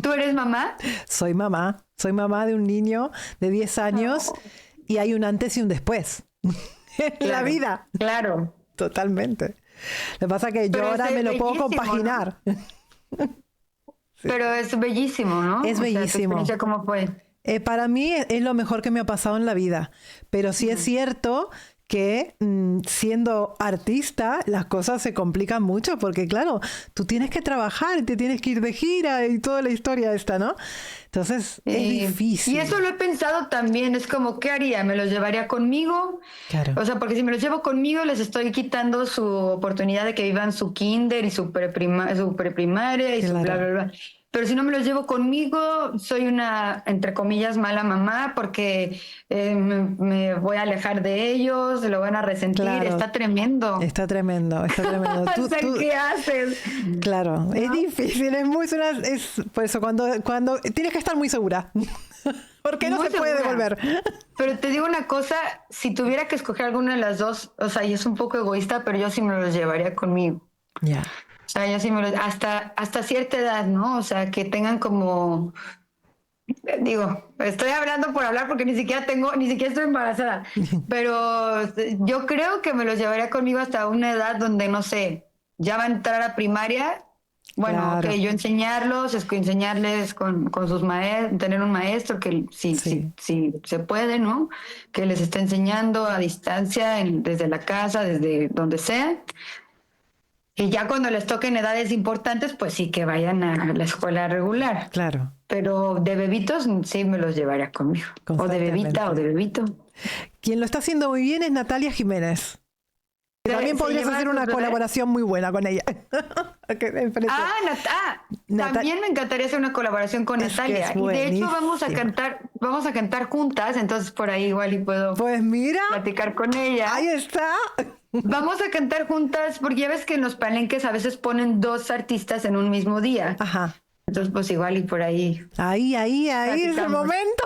Speaker 2: ¿Tú eres mamá?
Speaker 1: Soy mamá de un niño de 10 años y hay un antes y un después en la vida.
Speaker 2: Claro.
Speaker 1: Totalmente. Lo que pasa es que yo
Speaker 2: Pero
Speaker 1: ahora
Speaker 2: es
Speaker 1: me lo puedo
Speaker 2: bellísimo,
Speaker 1: compaginar.
Speaker 2: Pero es bellísimo, ¿no?
Speaker 1: Es
Speaker 2: O sea, ¿tu
Speaker 1: bellísimo.
Speaker 2: experiencia cómo fue?
Speaker 1: Para mí es lo mejor que me ha pasado en la vida, pero sí es cierto que siendo artista las cosas se complican mucho porque claro, tú tienes que trabajar, te tienes que ir de gira y toda la historia esta, ¿no? Entonces es difícil.
Speaker 2: Y eso lo he pensado también, es como, ¿qué haría? ¿Me los llevaría conmigo?
Speaker 1: Claro.
Speaker 2: O sea, porque si me los llevo conmigo les estoy quitando su oportunidad de que vivan su kinder y su preprimaria y su
Speaker 1: Claro.
Speaker 2: bla, bla, bla. Pero si no me los llevo conmigo, soy una, entre comillas, mala mamá porque me voy a alejar de ellos, lo van a resentir.
Speaker 1: Claro.
Speaker 2: Está tremendo.
Speaker 1: Está tremendo, está tremendo.
Speaker 2: O sea, ¿qué haces?
Speaker 1: Claro, es difícil, es por eso cuando tienes que estar muy segura. Porque no
Speaker 2: Muy
Speaker 1: se puede
Speaker 2: segura.
Speaker 1: devolver.
Speaker 2: Pero te digo una cosa, si tuviera que escoger alguna de las dos, o sea, y es un poco egoísta, pero yo sí me los llevaría conmigo.
Speaker 1: Ya.
Speaker 2: O sea, yo sí hasta cierta edad, ¿no? O sea, que tengan como, digo, estoy hablando por hablar porque ni siquiera estoy embarazada, pero yo creo que me los llevaría conmigo hasta una edad donde, no sé, ya va a entrar a primaria. Bueno,
Speaker 1: Claro.
Speaker 2: ok, yo enseñarles con sus maestros, tener un maestro que sí se puede, ¿no? Que les esté enseñando a distancia, desde la casa, desde donde sea. Y ya cuando les toquen edades importantes, pues sí que vayan a la escuela regular.
Speaker 1: Claro.
Speaker 2: Pero de bebitos sí me los llevaría conmigo. O de bebita o de bebito.
Speaker 1: Quien lo está haciendo muy bien es Natalia Jiménez. También podrías hacer una colaboración muy buena con ella.
Speaker 2: También me encantaría hacer una colaboración con Natalia. Y de hecho vamos a cantar juntas, entonces por ahí igual y puedo platicar con ella.
Speaker 1: Ahí está.
Speaker 2: Vamos a cantar juntas, porque ya ves que en los palenques a veces ponen 2 artistas en un mismo día.
Speaker 1: Ajá.
Speaker 2: Entonces, pues igual y por ahí.
Speaker 1: Ahí es el momento.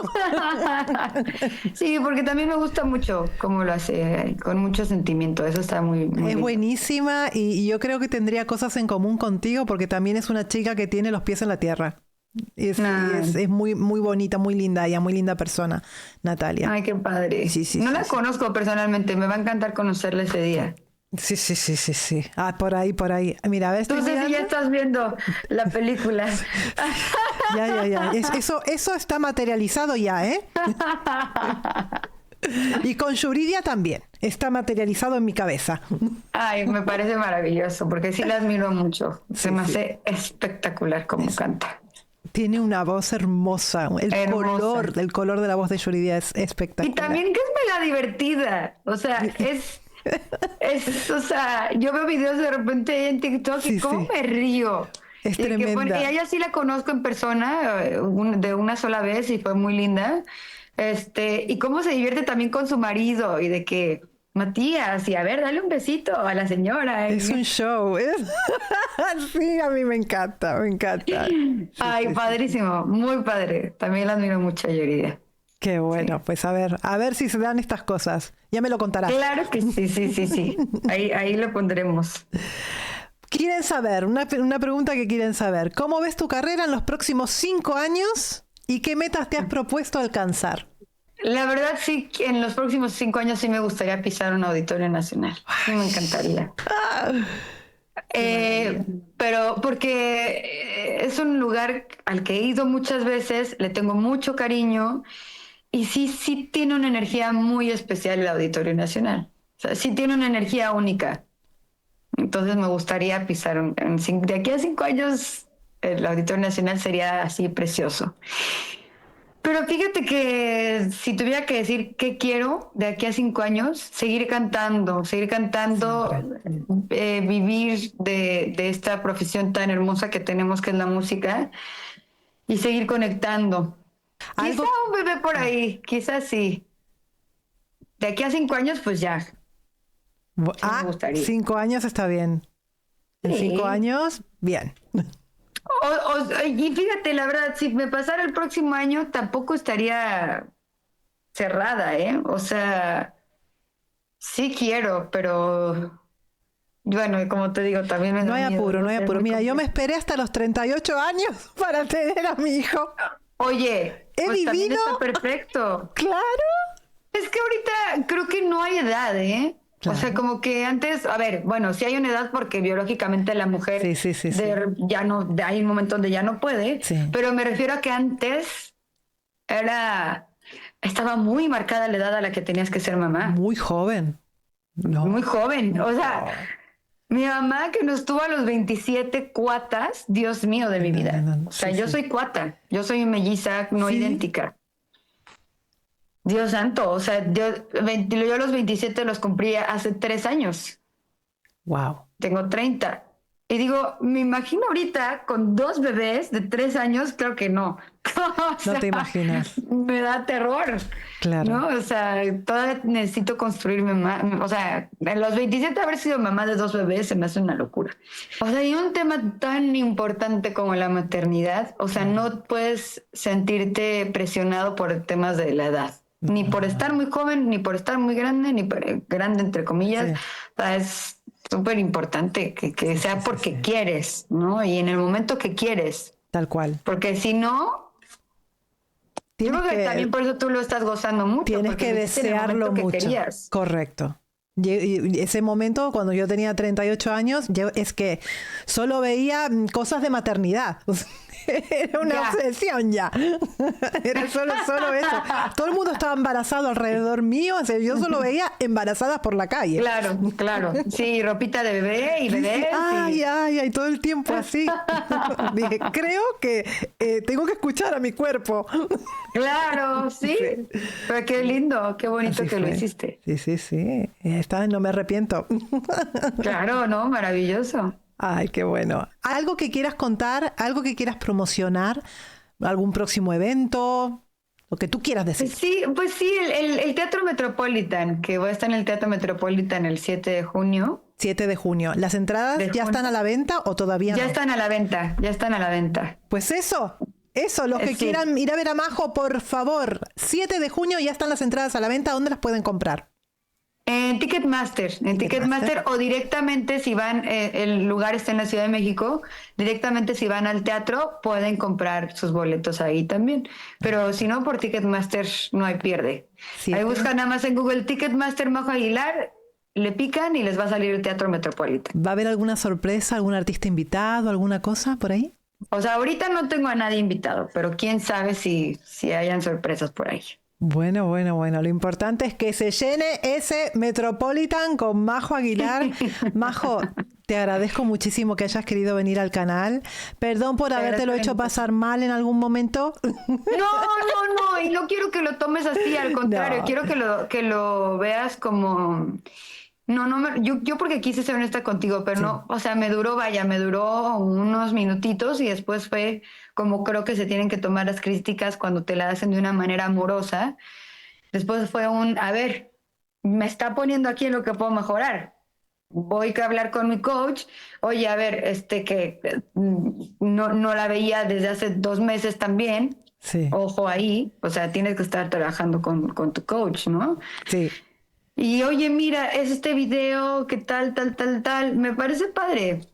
Speaker 2: Sí, porque también me gusta mucho cómo lo hace, con mucho sentimiento. Eso está muy
Speaker 1: es buenísima y yo creo que tendría cosas en común contigo porque también es una chica que tiene los pies en la tierra. Es muy, muy bonita, muy linda, ella, muy linda persona, Natalia.
Speaker 2: Ay, qué padre.
Speaker 1: Sí,
Speaker 2: no la conozco personalmente, me va a encantar conocerla ese día.
Speaker 1: Sí. Por ahí. Mira, a ver,
Speaker 2: tú sé si ya estás viendo la película.
Speaker 1: Ya. Eso está materializado ya, ¿eh? Y con Yuridia también. Está materializado en mi cabeza.
Speaker 2: Ay, me parece maravilloso, porque sí la admiro mucho. Se me hace espectacular como canta.
Speaker 1: Tiene una voz hermosa. El color de la voz de Yuridia es espectacular.
Speaker 2: Y también que es mega divertida. O sea, o sea, yo veo videos de repente en TikTok y cómo me río.
Speaker 1: Es tremenda.
Speaker 2: Y ella sí la conozco en persona de una sola vez y fue muy linda. Y cómo se divierte también con su marido y de que Matías, y a ver, dale un besito a la señora.
Speaker 1: Es un show. Sí, a mí me encanta.
Speaker 2: Ay, padrísimo, muy padre. También la admiro mucho a Yuridia.
Speaker 1: Qué bueno, pues a ver si se dan estas cosas. Ya me lo contarás.
Speaker 2: Claro que sí. Ahí lo pondremos.
Speaker 1: Quieren saber, una pregunta que quieren saber. ¿Cómo ves tu carrera en los próximos 5 años y qué metas te has propuesto alcanzar?
Speaker 2: La verdad sí, en los próximos 5 años sí me gustaría pisar un auditorio nacional. Sí me encantaría. Pero porque es un lugar al que he ido muchas veces, le tengo mucho cariño. Y sí tiene una energía muy especial el Auditorio Nacional. O sea, sí tiene una energía única. Entonces me gustaría pisar de aquí a 5 años el Auditorio Nacional sería así precioso. Pero fíjate que si tuviera que decir qué quiero de aquí a 5 años, seguir cantando, vivir de esta profesión tan hermosa que tenemos que es la música y seguir conectando. Quizá un bebé por ahí, quizás sí. De aquí a 5 años, pues ya. Sí me gustaría.
Speaker 1: 5 años está bien. En 5 años, bien.
Speaker 2: Y fíjate, la verdad, si me pasara el próximo año, tampoco estaría cerrada, ¿eh? O sea, sí quiero, pero bueno, como te digo, también me
Speaker 1: No hay apuro. Mira, yo me esperé hasta los 38 años para tener a mi hijo.
Speaker 2: Oye, pues también está perfecto.
Speaker 1: Claro.
Speaker 2: Es que ahorita creo que no hay edad, ¿eh? Claro. O sea, como que antes, a ver, bueno, sí hay una edad porque biológicamente la mujer ya no, hay un momento donde ya no puede, pero me refiero a que antes estaba muy marcada la edad a la que tenías que ser mamá.
Speaker 1: Muy joven. No.
Speaker 2: Muy joven, o sea... Mi mamá que nos tuvo a los 27 cuatas, Dios mío de mi vida. O sea, yo soy cuata, yo soy melliza no idéntica. Dios santo, o sea, yo los 27 los cumplí hace 3 años.
Speaker 1: Wow.
Speaker 2: Tengo 30. Y digo, me imagino ahorita con 2 bebés de 3 años, creo que no.
Speaker 1: No te imaginas.
Speaker 2: Me da terror.
Speaker 1: Claro.
Speaker 2: ¿No? O sea, todavía necesito construirme más. O sea, en los 27 haber sido mamá de 2 bebés se me hace una locura. O sea, y un tema tan importante como la maternidad, o sea, no puedes sentirte presionado por temas de la edad. Ni por estar muy joven, ni por estar muy grande, ni por grande entre comillas. O sea, es súper importante que sea porque quieres, ¿no? Y en el momento que quieres.
Speaker 1: Tal cual.
Speaker 2: Porque si no, yo creo que también por eso tú lo estás gozando mucho.
Speaker 1: Tienes que desearlo mucho.
Speaker 2: Querías.
Speaker 1: Correcto. Y ese momento, cuando yo tenía 38 años, es que solo veía cosas de maternidad. Era una obsesión ya. Era solo eso. Todo el mundo estaba embarazado alrededor mío. O sea, yo solo veía embarazadas por la calle.
Speaker 2: Claro. Sí, ropita de bebé y bebés.
Speaker 1: Ay, todo el tiempo así. Dije, creo que tengo que escuchar a mi cuerpo.
Speaker 2: Claro, sí. Pero qué lindo, qué bonito así que fue. Lo hiciste.
Speaker 1: Sí. No me arrepiento.
Speaker 2: Claro, ¿no? Maravilloso.
Speaker 1: Ay, qué bueno. ¿Algo que quieras contar? ¿Algo que quieras promocionar? ¿Algún próximo evento? Lo que tú quieras decir.
Speaker 2: Pues sí, el Teatro Metropolitan, que voy a estar en el Teatro Metropolitan el 7 de junio.
Speaker 1: 7 de junio. ¿Las entradas ya están a la venta o todavía no?
Speaker 2: Ya están a la venta, ya están a la venta.
Speaker 1: Pues eso, los que quieran ir a ver a Majo, por favor. 7 de junio ya están las entradas a la venta. ¿Dónde las pueden comprar?
Speaker 2: En Ticketmaster, o directamente si van, el lugar está en la Ciudad de México, directamente si van al teatro pueden comprar sus boletos ahí también, pero si no por Ticketmaster no hay pierde. Ahí buscan nada más en Google Ticketmaster Majo Aguilar, le pican y les va a salir el Teatro Metropolitan.
Speaker 1: ¿Va a haber alguna sorpresa, algún artista invitado, alguna cosa por ahí?
Speaker 2: O sea, ahorita no tengo a nadie invitado, pero quién sabe si hayan sorpresas por ahí.
Speaker 1: Bueno. Lo importante es que se llene ese Metropolitan con Majo Aguilar. Majo, te agradezco muchísimo que hayas querido venir al canal. Perdón por habértelo hecho pasar mal en algún momento.
Speaker 2: No, y no quiero que lo tomes así, al contrario, quiero que lo veas como... yo porque quise ser honesta contigo, pero no, o sea, me duró unos minutitos y después fue como creo que se tienen que tomar las críticas cuando te la hacen de una manera amorosa. Después fue a ver, me está poniendo aquí en lo que puedo mejorar. Voy a hablar con mi coach. Oye, a ver, que no la veía desde hace 2 meses también.
Speaker 1: Sí.
Speaker 2: Ojo ahí, o sea, tienes que estar trabajando con tu coach, ¿no?
Speaker 1: Sí.
Speaker 2: Y oye, mira, es este video que tal. Me parece padre.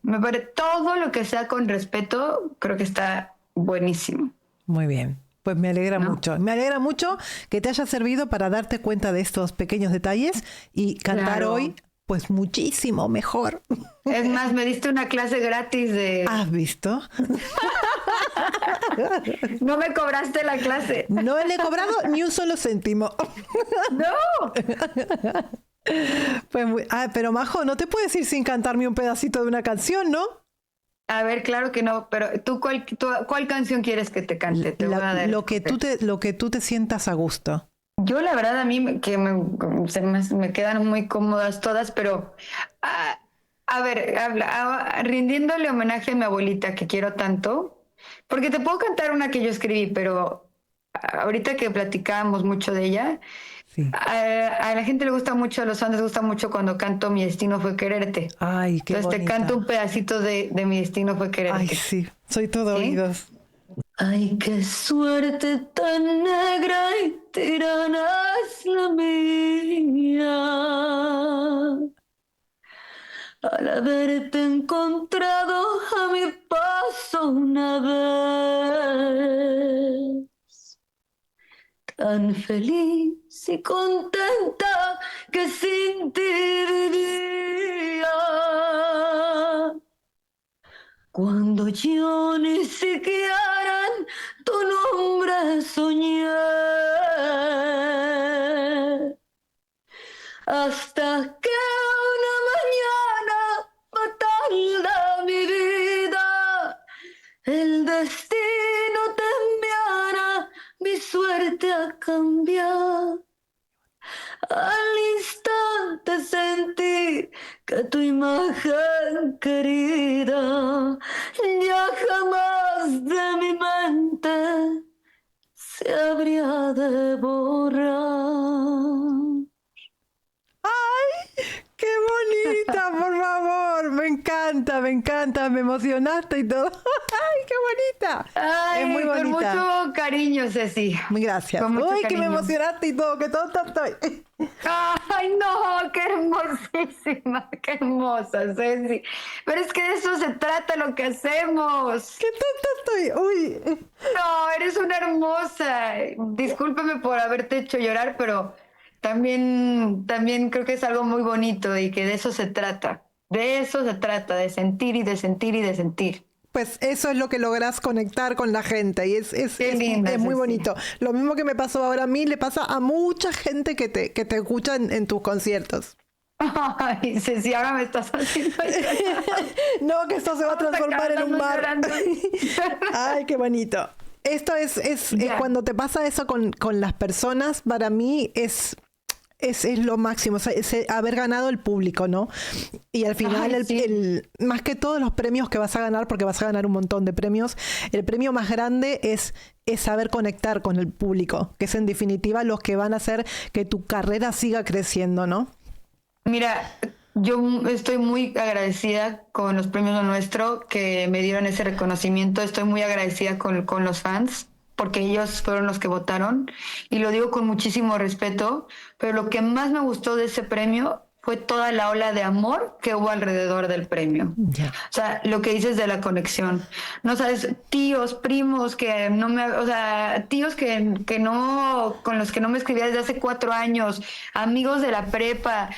Speaker 2: Todo lo que sea con respeto, creo que está buenísimo.
Speaker 1: Muy bien. Pues me alegra mucho. Me alegra mucho que te haya servido para darte cuenta de estos pequeños detalles y cantar hoy, pues muchísimo mejor.
Speaker 2: Es más, me diste una clase gratis de...
Speaker 1: ¿Has visto?
Speaker 2: No me cobraste la clase.
Speaker 1: No le he cobrado ni un solo céntimo.
Speaker 2: ¡No!
Speaker 1: Pues pero Majo, no te puedes ir sin cantarme un pedacito de una canción, ¿no?
Speaker 2: A ver, claro que no, pero ¿tú cuál canción quieres que te cante?
Speaker 1: Lo que tú te sientas a gusto.
Speaker 2: Yo la verdad a mí me quedan muy cómodas todas, pero a ver, rindiéndole homenaje a mi abuelita que quiero tanto, porque te puedo cantar una que yo escribí, pero ahorita que platicábamos mucho de ella,
Speaker 1: sí.
Speaker 2: A la gente le gusta mucho, a los fans les gusta mucho cuando canto Mi destino fue quererte.
Speaker 1: Ay, qué
Speaker 2: Entonces
Speaker 1: bonita.
Speaker 2: te canto un pedacito de Mi destino fue quererte.
Speaker 1: Ay, sí, soy todo oídos.
Speaker 2: Ay, qué suerte tan negra y tirana es la mía al haberte encontrado a mi paso una vez, tan feliz y contenta que sin ti vivía. Cuando yo ni siquiera en tu nombre soñé, hasta que una mañana fatal de mi vida, el destino te enviara mi suerte a cambiar. Al instante sentí que tu imagen querida ya jamás de mi mente se habría de borrar.
Speaker 1: ¡Ay! ¡Qué bonita, por favor! Me encanta, me emocionaste y todo. ¡Ay, qué bonita!
Speaker 2: Ay,
Speaker 1: es muy bonita.
Speaker 2: Con mucho cariño, Ceci.
Speaker 1: Muy gracias.
Speaker 2: Con mucho
Speaker 1: Uy, que
Speaker 2: cariño.
Speaker 1: me emocionaste y todo, que tonta estoy.
Speaker 2: Ay, no, qué hermosísima, qué hermosa, Ceci. Pero es que de eso se trata lo que hacemos.
Speaker 1: ¡Qué tonta estoy! ¡Uy!
Speaker 2: No, eres una hermosa. Discúlpame por haberte hecho llorar, pero también creo que es algo muy bonito y que de eso se trata. De eso se trata, de sentir y de sentir y de sentir.
Speaker 1: Pues eso es lo que logras conectar con la gente y es
Speaker 2: linda,
Speaker 1: muy
Speaker 2: Ceci.
Speaker 1: bonito. Lo mismo que me pasó ahora a mí, le pasa a mucha gente que te escucha en tus conciertos.
Speaker 2: Ay, Ceci, ahora me estás haciendo llorar.
Speaker 1: No, que esto se va a transformar en un mar.
Speaker 2: Llorando.
Speaker 1: Ay, qué bonito. Esto es
Speaker 2: Ya.
Speaker 1: cuando te pasa eso con las personas, para mí es es lo máximo, o sea, haber ganado el público, ¿no? Y al final,
Speaker 2: Ay, sí.
Speaker 1: más que todos los premios que vas a ganar, porque vas a ganar un montón de premios, el premio más grande es saber conectar con el público, que es en definitiva los que van a hacer que tu carrera siga creciendo, ¿no?
Speaker 2: Mira, yo estoy muy agradecida con los premios Lo Nuestro que me dieron ese reconocimiento. Estoy muy agradecida con los fans porque ellos fueron los que votaron y lo digo con muchísimo respeto, pero lo que más me gustó de ese premio fue toda la ola de amor que hubo alrededor del premio.
Speaker 1: Ya.
Speaker 2: O sea, lo que dices de la conexión. No sabes, tíos, primos que no me, o sea, tíos que no, con los que no me escribía desde hace 4 años, amigos de la prepa,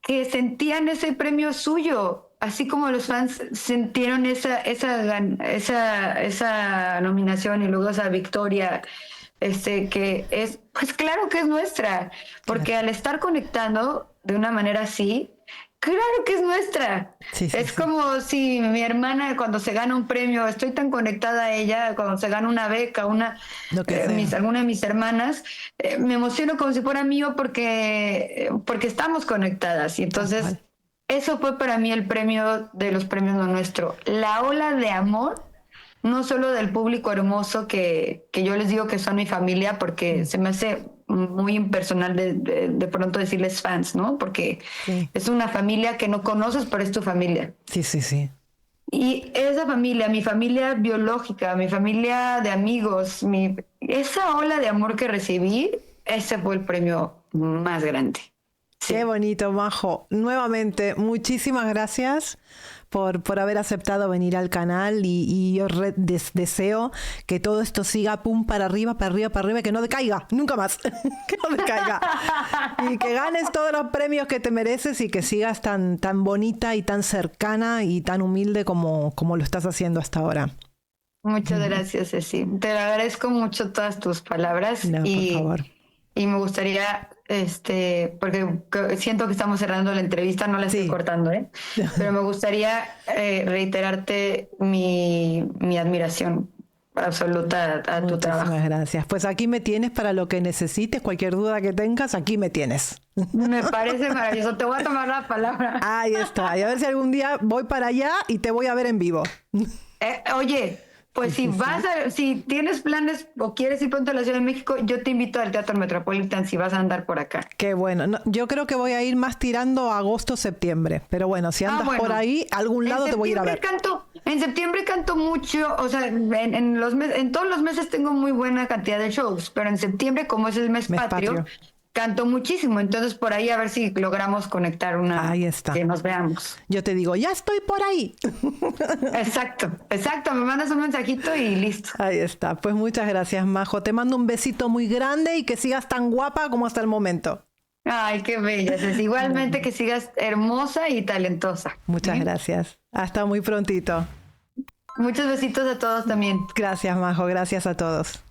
Speaker 2: que sentían ese premio suyo, así como los fans sintieron esa nominación y luego esa victoria, que es, pues claro que es nuestra, porque al estar conectando de una manera así, claro que es nuestra.
Speaker 1: Sí, sí,
Speaker 2: Es
Speaker 1: sí.
Speaker 2: como si mi hermana cuando se gana un premio, estoy tan conectada a ella, cuando se gana una beca,
Speaker 1: Lo que sea.
Speaker 2: alguna de mis hermanas, me emociono como si fuera mío porque estamos conectadas. Y entonces,
Speaker 1: Tal cual.
Speaker 2: eso fue para mí el premio de los premios Lo Nuestro. La ola de amor, no solo del público hermoso que yo les digo que son mi familia, porque se me hace muy impersonal de pronto decirles fans, ¿no? Porque
Speaker 1: Sí.
Speaker 2: es una familia que no conoces, pero es tu familia.
Speaker 1: Sí, sí, sí.
Speaker 2: Y esa familia, mi familia biológica, mi familia de amigos, esa ola de amor que recibí, ese fue el premio más grande. Sí.
Speaker 1: Qué bonito, Majo. Nuevamente, muchísimas gracias por haber aceptado venir al canal y yo deseo que todo esto siga pum para arriba, para arriba, para arriba, y que no decaiga, nunca más, que no decaiga. Y que ganes todos los premios que te mereces y que sigas tan bonita y tan cercana y tan humilde como lo estás haciendo hasta ahora.
Speaker 2: Muchas gracias, Ceci. Te agradezco mucho todas tus palabras
Speaker 1: No, por favor.
Speaker 2: y me gustaría, porque siento que estamos cerrando la entrevista, no la estoy
Speaker 1: Sí.
Speaker 2: cortando, pero me gustaría reiterarte mi admiración absoluta a tu trabajo.
Speaker 1: Muchísimas gracias. Pues aquí me tienes para lo que necesites, cualquier duda que tengas, aquí me tienes.
Speaker 2: Me parece maravilloso. Te voy a tomar la palabra.
Speaker 1: Ahí está. Y a ver si algún día voy para allá y te voy a ver en vivo.
Speaker 2: Oye, pues si tienes planes o quieres ir pronto a la Ciudad de México, yo te invito al Teatro Metropolitan si vas a andar por acá.
Speaker 1: Qué bueno. No, yo creo que voy a ir más tirando a agosto, septiembre. Pero bueno, si andas por ahí, a algún lado te voy a ir a ver.
Speaker 2: En septiembre canto mucho, o sea, en todos los meses tengo muy buena cantidad de shows, pero en septiembre, como es el mes patrio, canto muchísimo. Entonces, por ahí a ver si logramos conectar
Speaker 1: Ahí está.
Speaker 2: que nos veamos.
Speaker 1: Yo te digo, ya estoy por ahí.
Speaker 2: Exacto. Me mandas un mensajito y listo.
Speaker 1: Ahí está. Pues muchas gracias, Majo. Te mando un besito muy grande y que sigas tan guapa como hasta el momento.
Speaker 2: Ay, qué bella. Igualmente que sigas hermosa y talentosa.
Speaker 1: Muchas gracias. Hasta muy prontito.
Speaker 2: Muchos besitos a todos también.
Speaker 1: Gracias, Majo. Gracias a todos.